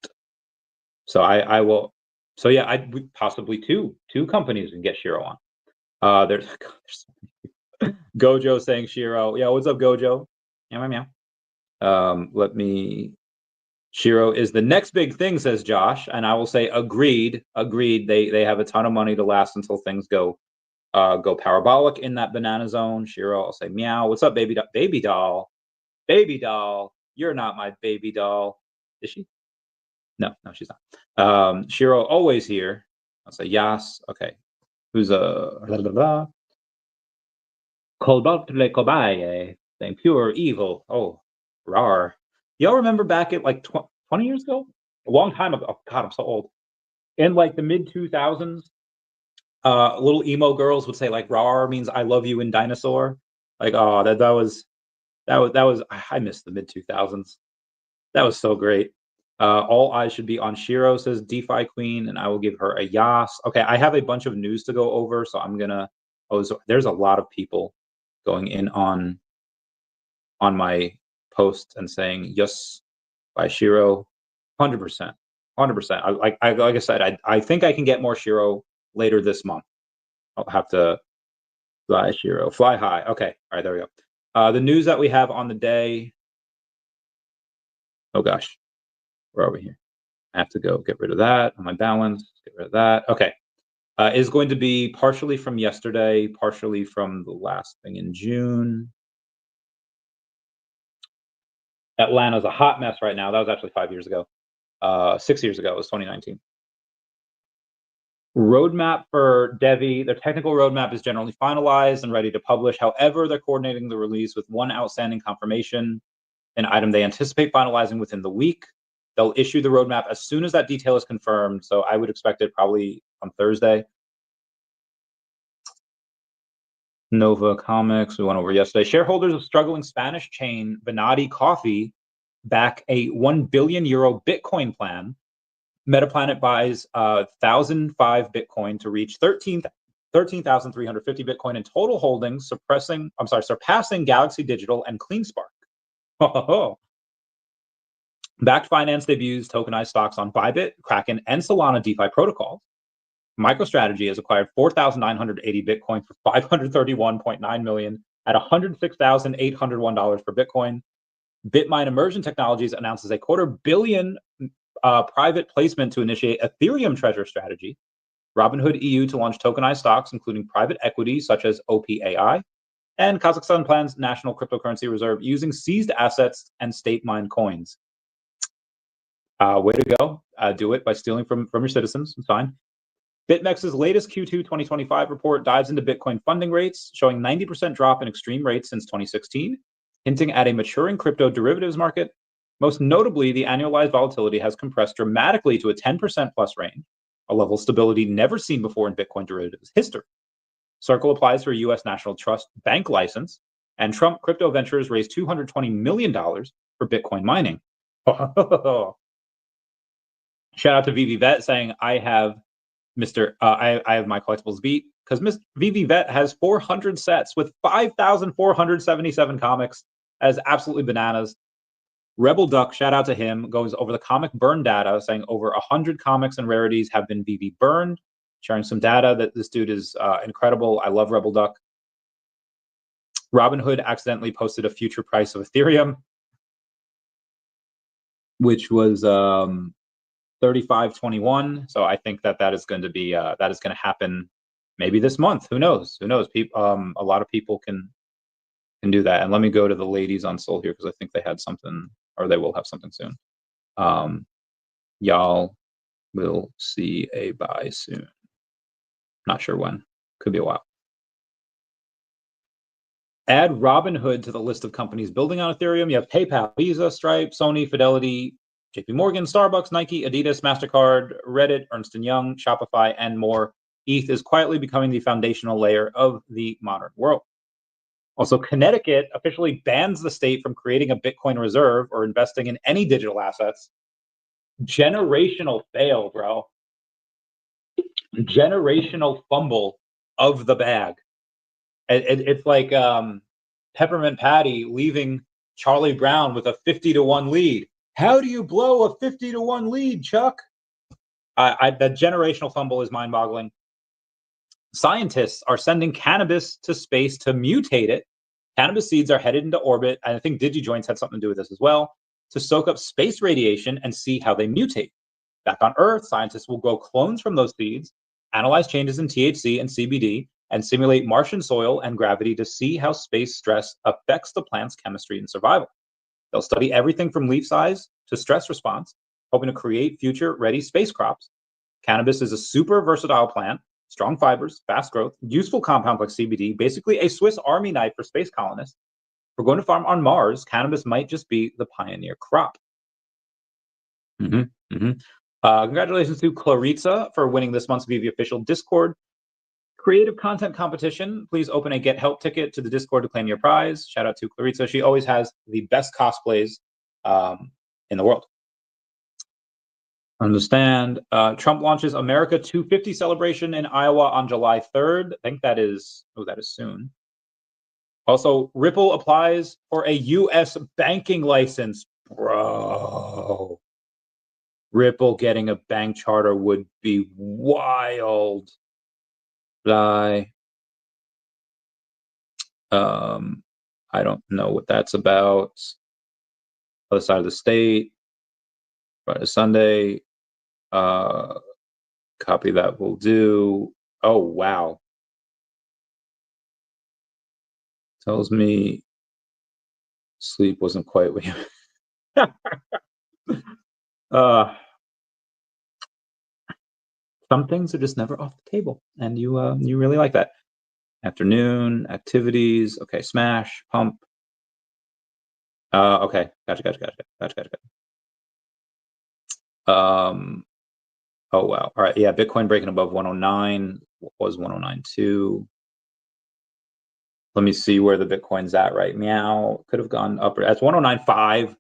So I will. So yeah, possibly two companies can get SHIRO on. There's Gojo saying SHIRO. Yeah, what's up, Gojo? Meow, meow, meow. SHIRO is the next big thing, says Josh, and I will say agreed. They have a ton of money to last until things go parabolic in that banana zone. SHIRO, I'll say meow. What's up, baby doll? Baby doll, you're not my baby doll. Is she? No, she's not. SHIRO always here. I'll say yes. Okay. Who's Colbert le Cobaye saying pure evil. Oh, rar. Y'all remember back at like 20 years ago? A long time ago. Oh, God, I'm so old. In like the mid 2000s, little emo girls would say like "rar" means "I love you" in dinosaur. Like, oh, that was. I miss the mid 2000s. That was so great. All eyes should be on SHIRO, says DeFi Queen, and I will give her a yas. Okay, I have a bunch of news to go over, so I'm gonna. Oh, so there's a lot of people going in on my post and saying yes by SHIRO, 100%, 100%. Like I said, I think I can get more SHIRO later this month. I'll have to fly SHIRO, fly high. Okay, all right, there we go. The news that we have on the day. Oh gosh, where are we here? I have to go get rid of that on my balance. Get rid of that. Okay, is going to be partially from yesterday, partially from the last thing in June. Atlanta's a hot mess right now. That was actually 5 years ago. 6 years ago, it was 2019. Roadmap for DEVVE. Their technical roadmap is generally finalized and ready to publish. However, they're coordinating the release with one outstanding confirmation, an item they anticipate finalizing within the week. They'll issue the roadmap as soon as that detail is confirmed. So I would expect it probably on Thursday. Nova Comics, we went over yesterday. Shareholders of struggling Spanish chain Venati Coffee back a €1 billion Bitcoin plan. Metaplanet buys 1,005 Bitcoin to reach 13,350 Bitcoin in total holdings, surpassing Galaxy Digital and CleanSpark. Backed Finance debuts tokenized stocks on Bybit, Kraken, and Solana DeFi protocols. MicroStrategy has acquired 4,980 Bitcoin for $531.9 million at $106,801 per Bitcoin. Bitmine Immersion Technologies announces a $250 million private placement to initiate Ethereum treasure strategy. Robinhood EU to launch tokenized stocks, including private equity such as OPAI. And Kazakhstan plans national cryptocurrency reserve using seized assets and state mined coins. Way to go. Do it by stealing from your citizens. It's fine. BitMEX's latest Q2 2025 report dives into Bitcoin funding rates, showing 90% drop in extreme rates since 2016, hinting at a maturing crypto derivatives market. Most notably, the annualized volatility has compressed dramatically to a 10% plus range, a level of stability never seen before in Bitcoin derivatives history. Circle applies for a U.S. National Trust bank license, and Trump Crypto Ventures raised $220 million for Bitcoin mining. Shout out to VeVe saying, I have I have my collectibles beat, because VeVe has 400 sets with 5,477 comics. That is absolutely bananas. Rebel Duck, shout out to him, goes over the comic burn data, saying over 100 comics and rarities have been VeVe burned, sharing some data that this dude is incredible. I love Rebel Duck. Robinhood accidentally posted a future price of Ethereum, which was 35.21. So I think that is going to be that is going to happen maybe this month. Who knows? Who knows? People, a lot of people can do that. And let me go to the ladies on Soul here, because I think they had something, or they will have something soon. Y'all will see a buy soon. Not sure when. Could be a while. Add Robinhood to the list of companies building on Ethereum. You have PayPal, Visa, Stripe, Sony, Fidelity, JP Morgan, Starbucks, Nike, Adidas, MasterCard, Reddit, Ernst & Young, Shopify, and more. ETH is quietly becoming the foundational layer of the modern world. Also, Connecticut officially bans the state from creating a Bitcoin reserve or investing in any digital assets. Generational fail, bro. Generational fumble of the bag. It's like Peppermint Patty leaving Charlie Brown with a 50-1 lead. How do you blow a 50-1 lead, Chuck? That generational fumble is mind-boggling. Scientists are sending cannabis to space to mutate it. Cannabis seeds are headed into orbit, and I think DigiJoints had something to do with this as well, to soak up space radiation and see how they mutate. Back on Earth, scientists will grow clones from those seeds, analyze changes in THC and CBD, and simulate Martian soil and gravity to see how space stress affects the plant's chemistry and survival. They'll study everything from leaf size to stress response, hoping to create future-ready space crops. Cannabis is a super versatile plant, strong fibers, fast growth, useful compounds like CBD, basically a Swiss Army knife for space colonists. If we're going to farm on Mars, cannabis might just be the pioneer crop. Congratulations to Clarissa for winning this month's VeVe official Discord creative content competition. Please open a get help ticket to the Discord to claim your prize. Shout out to Clarissa. She always has the best cosplays in the world. Understand. Trump launches America 250 celebration in Iowa on July 3rd. I think that is, that is soon. Also, Ripple applies for a U.S. banking license. Bro. Ripple getting a bank charter would be wild. I don't know what that's about. Other side of the state. Friday, Sunday. Copy that will do. Oh, wow. Tells me sleep wasn't quite what you... some things are just never off the table, and you really like that. Afternoon activities. Okay, smash, pump. Okay, gotcha. Oh wow. All right, yeah. Bitcoin breaking above 109 was 109.2. Let me see where the Bitcoin's at right now. Could have gone up. That's 109.5.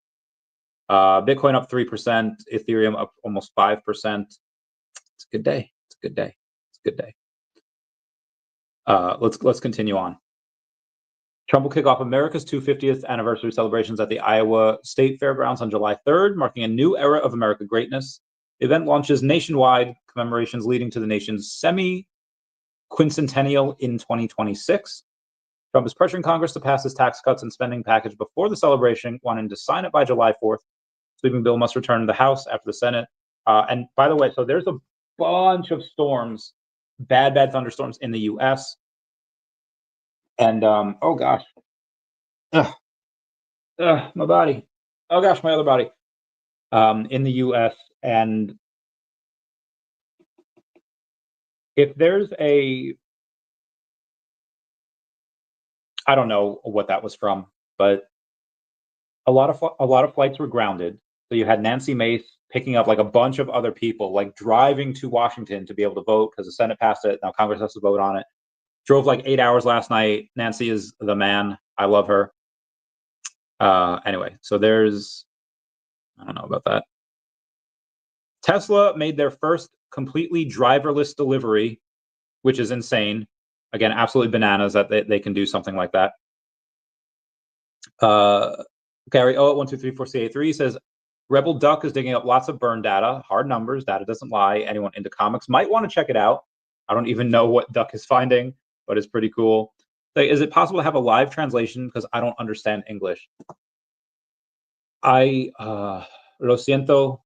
Bitcoin up 3%. Ethereum up almost 5%. It's a good day. It's a good day. It's a good day. Let's continue on. Trump will kick off America's 250th anniversary celebrations at the Iowa State Fairgrounds on July 3rd, marking a new era of America greatness. The event launches nationwide commemorations leading to the nation's semi-quincentennial in 2026. Trump is pressuring Congress to pass his tax cuts and spending package before the celebration, wanting to sign it by July 4th. Sweeping bill must return to the House after the Senate. And by the way, so there's a bunch of storms, bad thunderstorms in the U.S. And oh gosh, my body. Oh gosh, my other body. In the U.S. and if there's a, I don't know what that was from, but a lot of flights were grounded. So you had Nancy Mace picking up like a bunch of other people, like driving to Washington to be able to vote because the Senate passed it. Now Congress has to vote on it. Drove like 8 hours last night. Nancy is the man. I love her. Anyway, so there's, I don't know about that. Tesla made their first completely driverless delivery, which is insane. Again, absolutely bananas that they can do something like that. Gary O12344CA3 says, Rebel Duck is digging up lots of burn data, hard numbers, data doesn't lie. Anyone into comics might want to check it out. I don't even know what Duck is finding, but it's pretty cool. Like, is it possible to have a live translation? Because I don't understand English. Lo siento.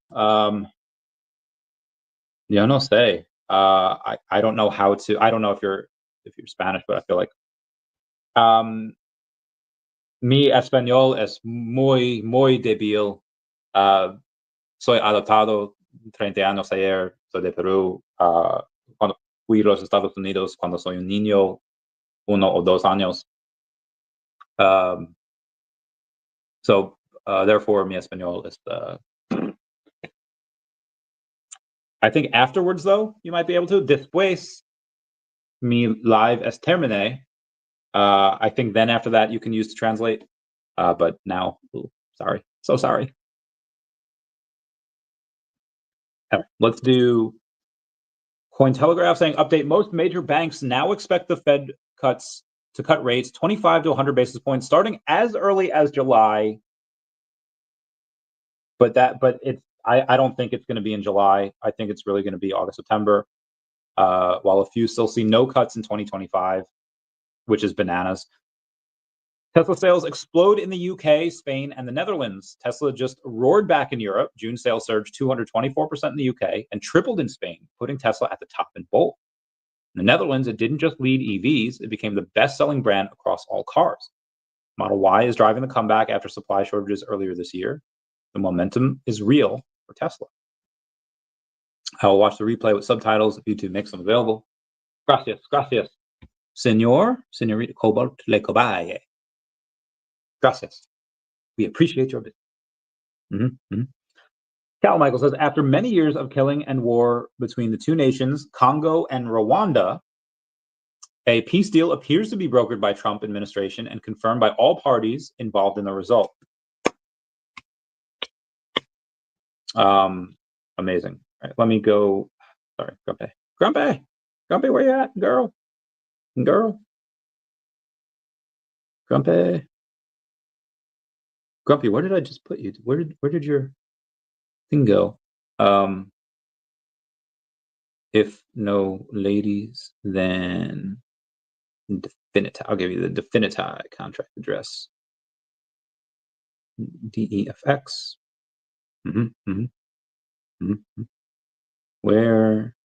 Yo no sé. I don't know how to. I don't know if you're Spanish, but I feel like mi español es muy débil. Soy adoptado 30 años ayer. Soy de Perú. Cuando fui a los Estados Unidos cuando soy un niño, 1 o 2 años. So therefore, mi español is I think afterwards, though, you might be able to. Después, mi live es terminé. I think then after that, you can use to translate. But now, sorry. So sorry. Let's do Cointelegraph saying, update, most major banks now expect the Fed to cut rates 25 to 100 basis points starting as early as July. But it's, I don't think it's going to be in July. I think it's really going to be August, September, while a few still see no cuts in 2025, which is bananas. Tesla sales explode in the UK, Spain, and the Netherlands. Tesla just roared back in Europe. June sales surged 224% in the UK and tripled in Spain, putting Tesla at the top in both. In the Netherlands, it didn't just lead EVs, it became the best-selling brand across all cars. Model Y is driving the comeback after supply shortages earlier this year. The momentum is real for Tesla. I will watch the replay with subtitles if YouTube makes them available. Gracias. Señorita Cobalt Le Cobaye. Gracias. We appreciate your visit. Cal Michael says, after many years of killing and war between the two nations, Congo and Rwanda, a peace deal appears to be brokered by Trump administration and confirmed by all parties involved in the result. Amazing. All right, let me go. Sorry, Grumpy, where you at, girl? Grumpy, where did I just put you? Where did your thing go? If no ladies, then Definiti. I'll give you the Definiti contract address. DEFX. Where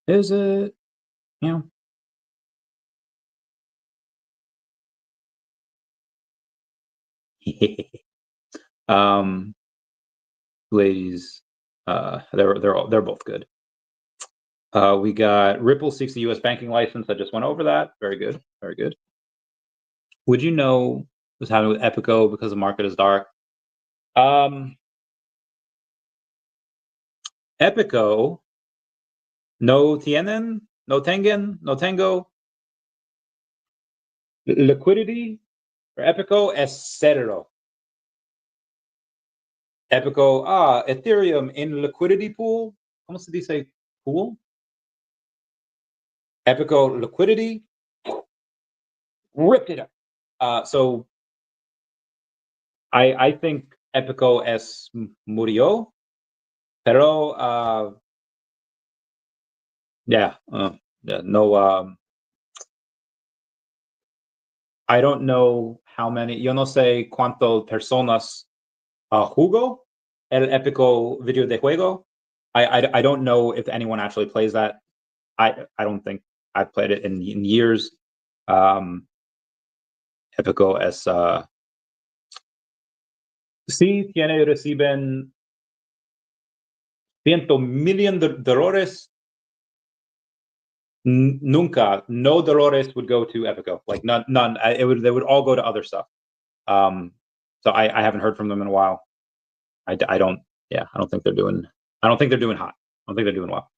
is it? Yeah. Ladies, they're both good. We got Ripple seeks the U.S. banking license. I just went over that. Very good. Very good. Would you know what's happening with Epico because the market is dark? Epico, no tienen, no tengen, no tengo. Liquidity for Epico es cero. Epico, Ethereum in liquidity pool. ¿Cómo se dice pool? Epico liquidity ripped it up. So I think Epico es murió, pero no. I don't know how many. Yo no sé cuánto personas jugó el Epico video de juego. I don't know if anyone actually plays that. I don't think I've played it in years. Epico es sí reciben $100 million. Nunca, no dolores would go to Epico. Like none. They would all go to other stuff. So I haven't heard from them in a while. I don't think they're doing hot. I don't think they're doing well.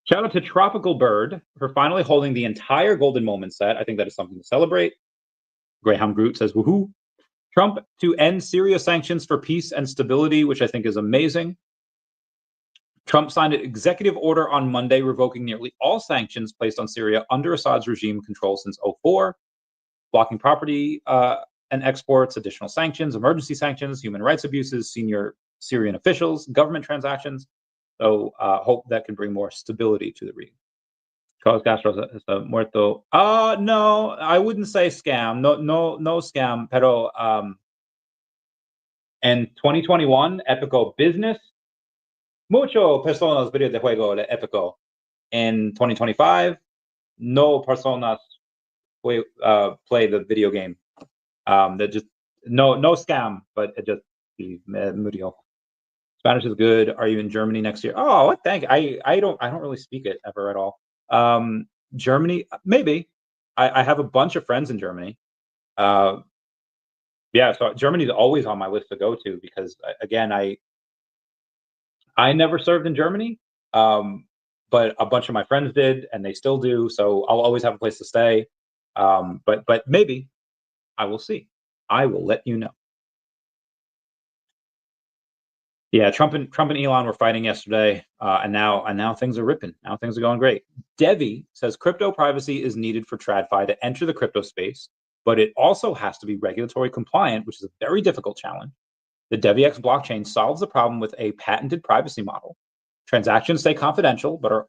Shout out to Tropical Bird for finally holding the entire Golden Moment set. I think that is something to celebrate. Graham Groot says, woohoo. Trump to end Syria sanctions for peace and stability, which I think is amazing. Trump signed an executive order on Monday revoking nearly all sanctions placed on Syria under Assad's regime control since 2004, blocking property and exports, additional sanctions, emergency sanctions, human rights abuses, senior Syrian officials, government transactions. So hope that can bring more stability to the region. Carlos Castro is muerto. No, I wouldn't say scam. No scam. Pero in 2021, Epico business. Mucho personas video de juego de Epico. In 2025, no personas play the video game. That just no scam, but it just murió. Spanish is good. Are you in Germany next year? Oh, thank you. I don't really speak it ever at all. Germany, maybe. I have a bunch of friends in Germany. So Germany is always on my list to go to because again, I never served in Germany, but a bunch of my friends did, and they still do. So I'll always have a place to stay. But maybe I will see. I will let you know. Yeah, Trump and Elon were fighting yesterday, and now things are ripping. Now things are going great. DEVVE says crypto privacy is needed for TradFi to enter the crypto space, but it also has to be regulatory compliant, which is a very difficult challenge. The DEVVX blockchain solves the problem with a patented privacy model. Transactions stay confidential, but are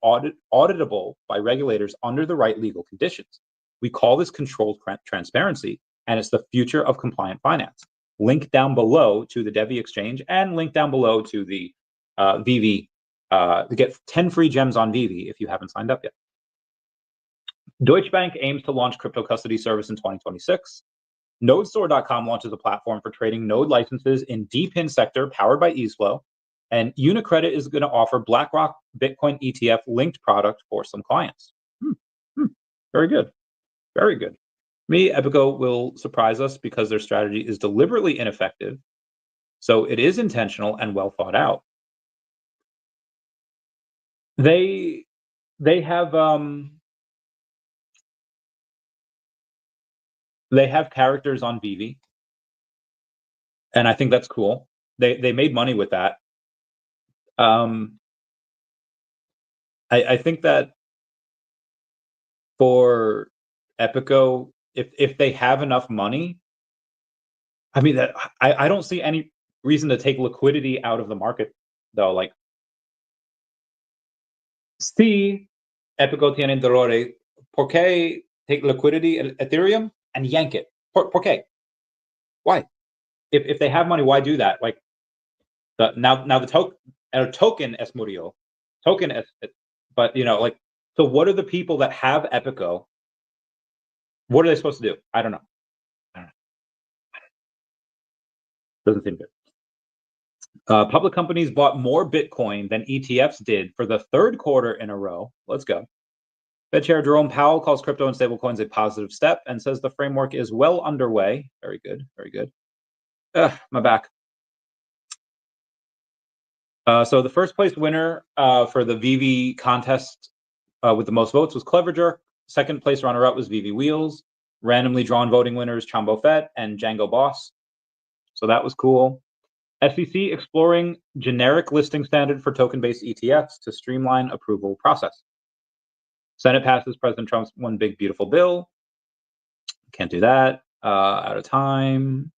auditable by regulators under the right legal conditions. We call this controlled transparency, and it's the future of compliant finance. Link down below to the DEVVE exchange and link down below to the VeVe to get 10 free gems on VeVe if you haven't signed up yet. Deutsche Bank aims to launch crypto custody service in 2026. NodeStore.com launches a platform for trading node licenses in DePIN sector powered by EaseFlow. And UniCredit is going to offer BlackRock Bitcoin ETF linked product for some clients. Very good. Very good. Me, Epico will surprise us because their strategy is deliberately ineffective. So it is intentional and well thought out. They have characters on VeVe, and I think that's cool. They made money with that. I think that for Epico, if they have enough money, I mean, that I don't see any reason to take liquidity out of the market, though. Like, si Epico tiene dolore, ¿por qué take liquidity at Ethereum and yank it? ¿Por qué? Why? If they have money, why do that? Like, now the token es murió, token es, but like, so what are the people that have Epico? What are they supposed to do? I don't know. Doesn't seem good. Public companies bought more Bitcoin than ETFs did for the third quarter in a row. Let's go. Fed Chair Jerome Powell calls crypto and stablecoins a positive step and says the framework is well underway. Very good. Very good. My back. So the first place winner for the VeVe contest with the most votes was Clever Jerk. Second place runner-up was VeVe Wheels. Randomly drawn voting winners Chambo Fett and Django Boss. So that was cool. SEC exploring generic listing standard for token-based ETFs to streamline approval process. Senate passes President Trump's one big beautiful bill. Can't do that. Out of time.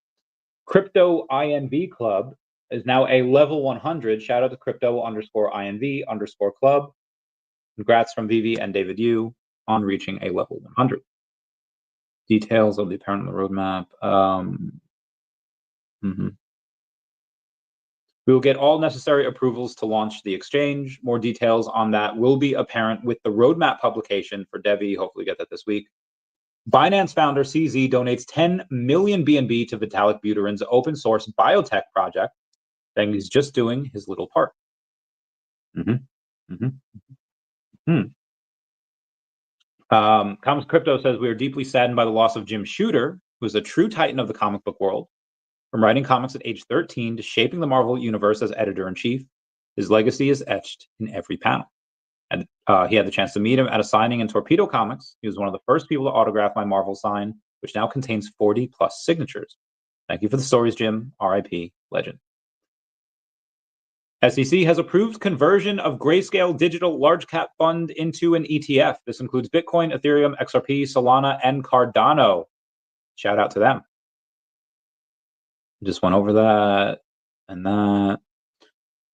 Crypto INV Club is now a level 100. Shout out to crypto_INV_club. Congrats from VeVe and David Yu on reaching a level 100. Details will be apparent on the roadmap. We will get all necessary approvals to launch the exchange. More details on that will be apparent with the roadmap publication for DEVVE. Hopefully get that this week. Binance founder CZ donates 10 million BNB to Vitalik Buterin's open source biotech project, saying he's just doing his little part. Comics Crypto says, we are deeply saddened by the loss of Jim Shooter, who is a true titan of the comic book world. From writing comics at age 13 to shaping the Marvel Universe as editor-in-chief, his legacy is etched in every panel. And he had the chance to meet him at a signing in Torpedo Comics. He was one of the first people to autograph my Marvel sign, which now contains 40+ signatures. Thank you for the stories, Jim. R.I.P. Legend. SEC has approved conversion of Grayscale Digital Large Cap Fund into an ETF. This includes Bitcoin, Ethereum, XRP, Solana, and Cardano. Shout out to them. Just went over that and that.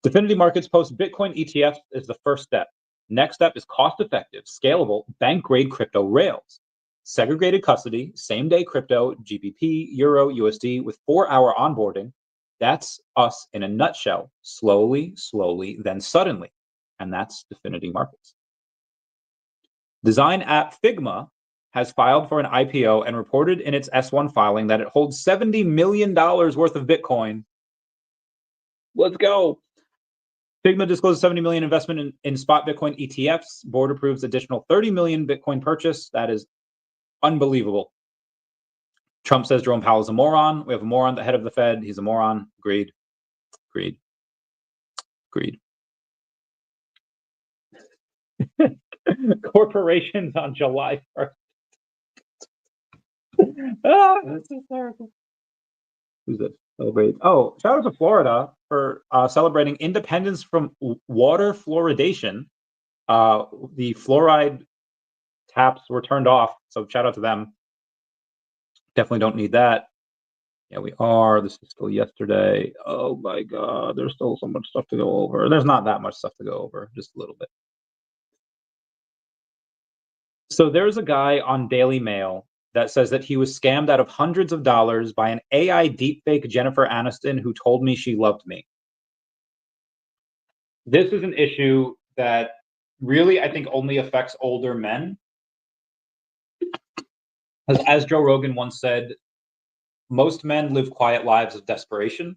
Definity Markets post Bitcoin ETF is the first step. Next step is cost-effective, scalable, bank-grade crypto rails. Segregated custody, same-day crypto, GBP, Euro, USD with 4-hour onboarding. That's us in a nutshell. Slowly, then suddenly. And that's Definity Markets. Design app Figma has filed for an IPO and reported in its S1 filing that it holds $70 million worth of Bitcoin. Let's go. Figma disclosed $70 million investment in spot Bitcoin ETFs. Board approves additional 30 million Bitcoin purchase. That is unbelievable. Trump says Jerome Powell is a moron. We have a moron at the head of the Fed. He's a moron. Agreed. Corporations on July 1st. That's hysterical. Who's this? Celebrate. Oh, shout out to Florida for celebrating independence from water fluoridation. The fluoride taps were turned off, so shout out to them. Definitely don't need that. Yeah, we are. This is still yesterday. Oh my God, there's still so much stuff to go over. There's not that much stuff to go over, just a little bit. So there's a guy on Daily Mail that says that he was scammed out of hundreds of dollars by an AI deepfake Jennifer Aniston who told me she loved me. This is an issue that really, I think, only affects older men. As Joe Rogan once said, most men live quiet lives of desperation.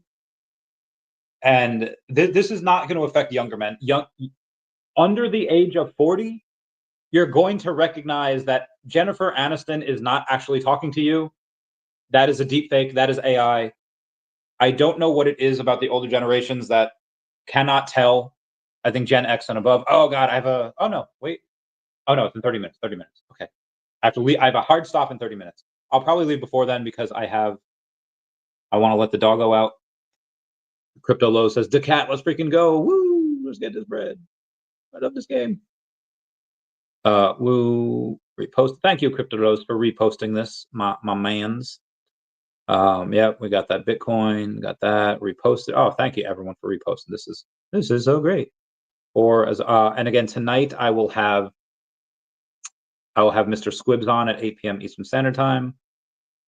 And this is not going to affect younger men. Under the age of 40, you're going to recognize that Jennifer Aniston is not actually talking to you. That is a deep fake. That is AI. I don't know what it is about the older generations that cannot tell. I think Gen X and above. Oh God, I have a. Oh no, wait. Oh no, it's in 30 minutes. 30 minutes. Okay. I have to leave. I have a hard stop in 30 minutes. I'll probably leave before then because I want to let the doggo out. Crypto Low says, daCAT, let's freaking go. Woo! Let's get this bread. I love this game. Woo. Repost. Thank you, Crypto Rose, for reposting this, my mans. Yeah, we got that Bitcoin, got that reposted. Oh, thank you everyone for reposting. This is so great. Or as and again tonight I will have Mr. Squibs on at 8 p.m. Eastern Standard Time.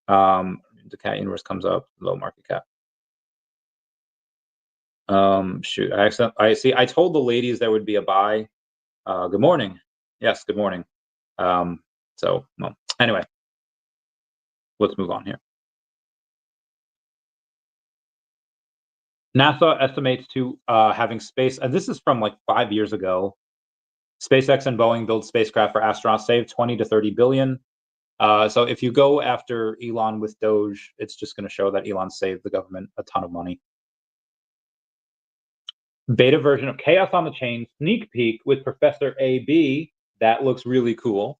daCAT Universe comes up, low market cap. Shoot, I see. I told the ladies there would be a buy. Good morning. Yes, good morning. So, well, anyway, let's move on here. NASA estimates to having space, and this is from like 5 years ago. SpaceX and Boeing build spacecraft for astronauts, save 20 to 30 billion. So if you go after Elon with Doge, it's just going to show that Elon saved the government a ton of money. Beta version of Chaos on the Chain sneak peek with Professor AB. That looks really cool.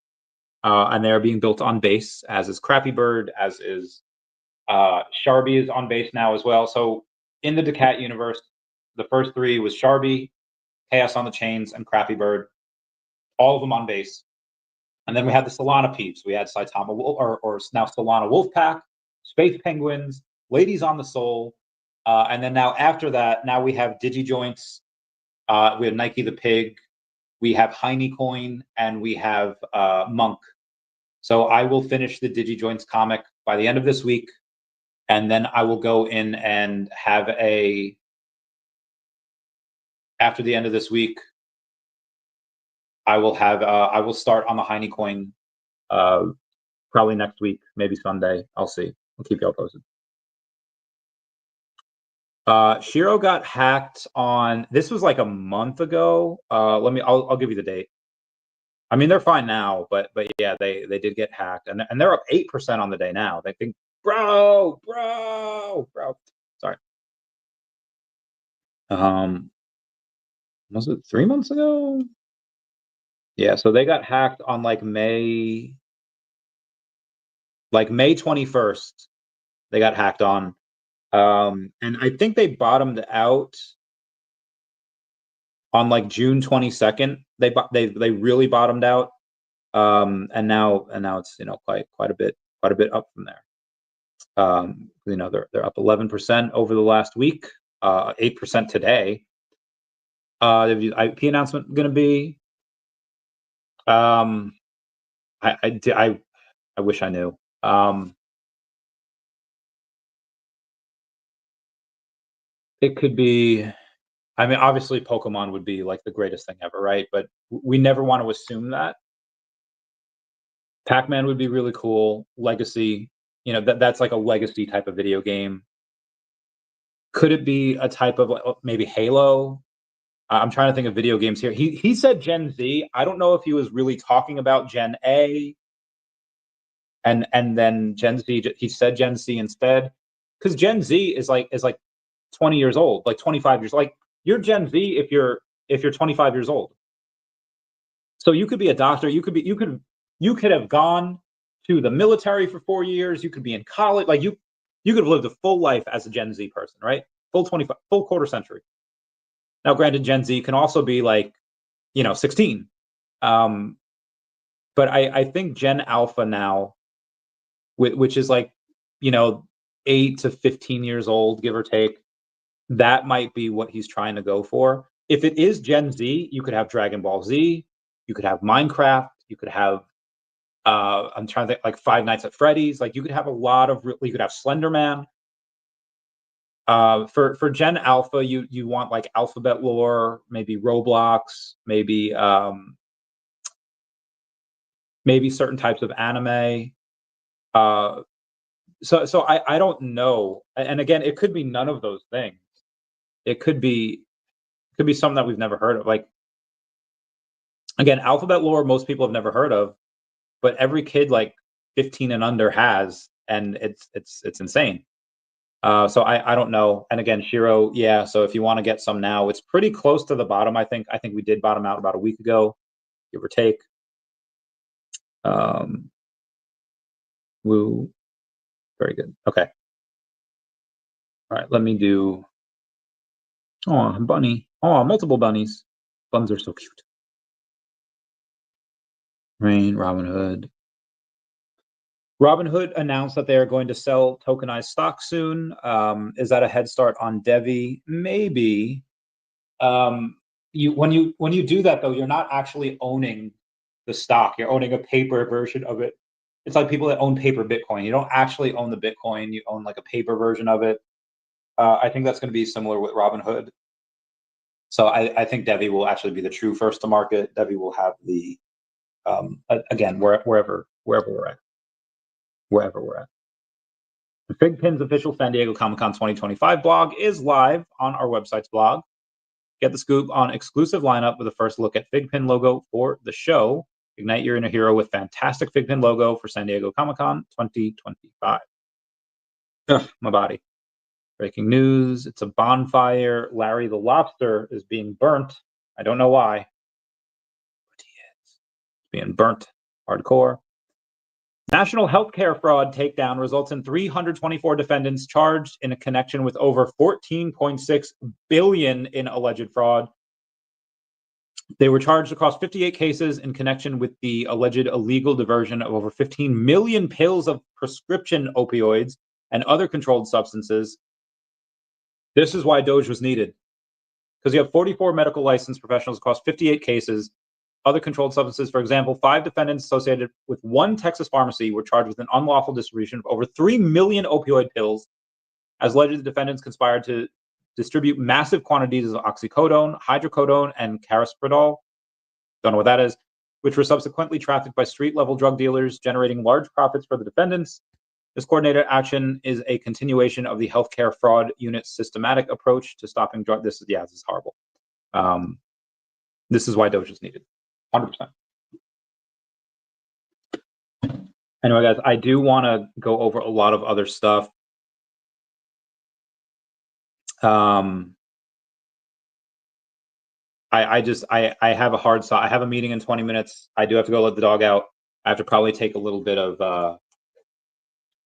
And they're being built on base, as is Crappy Bird, as is Sharby is on base now as well. So in the daCAT universe, the first three was Sharby, Chaos on the Chains, and Crappy Bird. All of them on base. And then we had the Solana peeps. We had Saitama, or now Solana Wolfpack, Space Penguins, Ladies on the Soul. And then now after that, now we have DigiJoints. We have Nike the Pig. We have Heinecoin, and we have Monk. So I will finish the DigiJoints comic by the end of this week. And then I will go in and have after the end of this week, I will start on the Heinecoin probably next week, maybe Sunday. I'll see. I'll keep y'all posted. SHIRO got hacked on, this was like a month ago. I'll give you the date. I mean, they're fine now, but yeah, they did get hacked, and they're up 8% on the day now. They think, bro. Sorry. Was it 3 months ago? Yeah, so they got hacked on like May 21st. They got hacked on, and I think they bottomed out on like June 22nd. They really bottomed out, and now it's quite a bit up from there. They're up 11% over the last week, 8% today. The IP announcement going to be? I wish I knew. It could be. I mean, obviously, Pokemon would be like the greatest thing ever, right? But we never want to assume that. Pac-Man would be really cool. Legacy, that's like a legacy type of video game. Could it be a type of maybe Halo? I'm trying to think of video games here. He said Gen Z. I don't know if he was really talking about Gen A, and then Gen Z. He said Gen Z instead, because Gen Z is like 20 years old, like 25 years. Like you're Gen Z if you're 25 years old. So you could be a doctor. You could have gone to the military for 4 years. You could be in college. Like you could have lived a full life as a Gen Z person, right? Full quarter century. Now, granted, Gen Z can also be like, 16. But I think Gen Alpha now, which is like, 8 to 15 years old, give or take, that might be what he's trying to go for. If it is Gen Z, you could have Dragon Ball Z, you could have Minecraft, you could have, I'm trying to think, like Five Nights at Freddy's. Like you could have you could have Slender Man. For Gen Alpha, you want like alphabet lore, maybe Roblox, maybe certain types of anime. So I don't know. And again, it could be none of those things. It could be something that we've never heard of. Like again, alphabet lore most people have never heard of, but every kid like 15 and under has, and it's insane. So I don't know. And again, SHIRO, yeah. So if you want to get some now, it's pretty close to the bottom. I think we did bottom out about a week ago, give or take. Woo, very good. Okay. All right. Let me do. Oh, bunny. Oh, multiple bunnies. Buns are so cute. Rain, Robinhood. Robinhood announced that they are going to sell tokenized stock soon. Is that a head start on DEVVE? Maybe. When you do that though, you're not actually owning the stock. You're owning a paper version of it. It's like people that own paper Bitcoin. You don't actually own the Bitcoin. You own like a paper version of it. I think that's going to be similar with Robinhood. So I think DEVVE will actually be the true first to market. DEVVE will have the again wherever we're at. FigPin's official San Diego Comic-Con 2025 blog is live on our website's blog. Get the scoop on exclusive lineup with a first look at FigPin logo for the show. Ignite your inner hero with fantastic FigPin logo for San Diego Comic-Con 2025. Ugh, my body. Breaking news. It's a bonfire. Larry the Lobster is being burnt. I don't know why, but he is being burnt hardcore. National healthcare fraud takedown results in 324 defendants charged in a connection with over 14.6 billion in alleged fraud. They were charged across 58 cases in connection with the alleged illegal diversion of over 15 million pills of prescription opioids and other controlled substances. This is why DOJ was needed, because you have 44 medical licensed professionals across 58 cases. Other controlled substances, for example, 5 defendants associated with one Texas pharmacy were charged with an unlawful distribution of over 3 million opioid pills. As alleged, the defendants conspired to distribute massive quantities of oxycodone, hydrocodone, and carespridol, don't know what that is, which were subsequently trafficked by street-level drug dealers, generating large profits for the defendants. This coordinated action is a continuation of the healthcare fraud unit's systematic approach to stopping drug. This is horrible. This is why DOJ is needed. 100%. Anyway, guys, I do want to go over a lot of other stuff. I have a hard stop. I have a meeting in 20 minutes. I do have to go let the dog out. I have to probably take a little bit of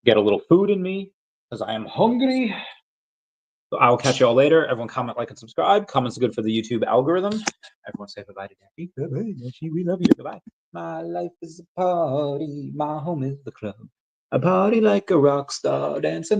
get a little food in me because I am hungry. So I'll catch you all later. Everyone comment, like, and subscribe. Comments are good for the YouTube algorithm. Everyone say bye-bye to Daffy. Bye-bye, Daffy. We love you. Goodbye. My life is a party. My home is the club. A party like a rock star dancing.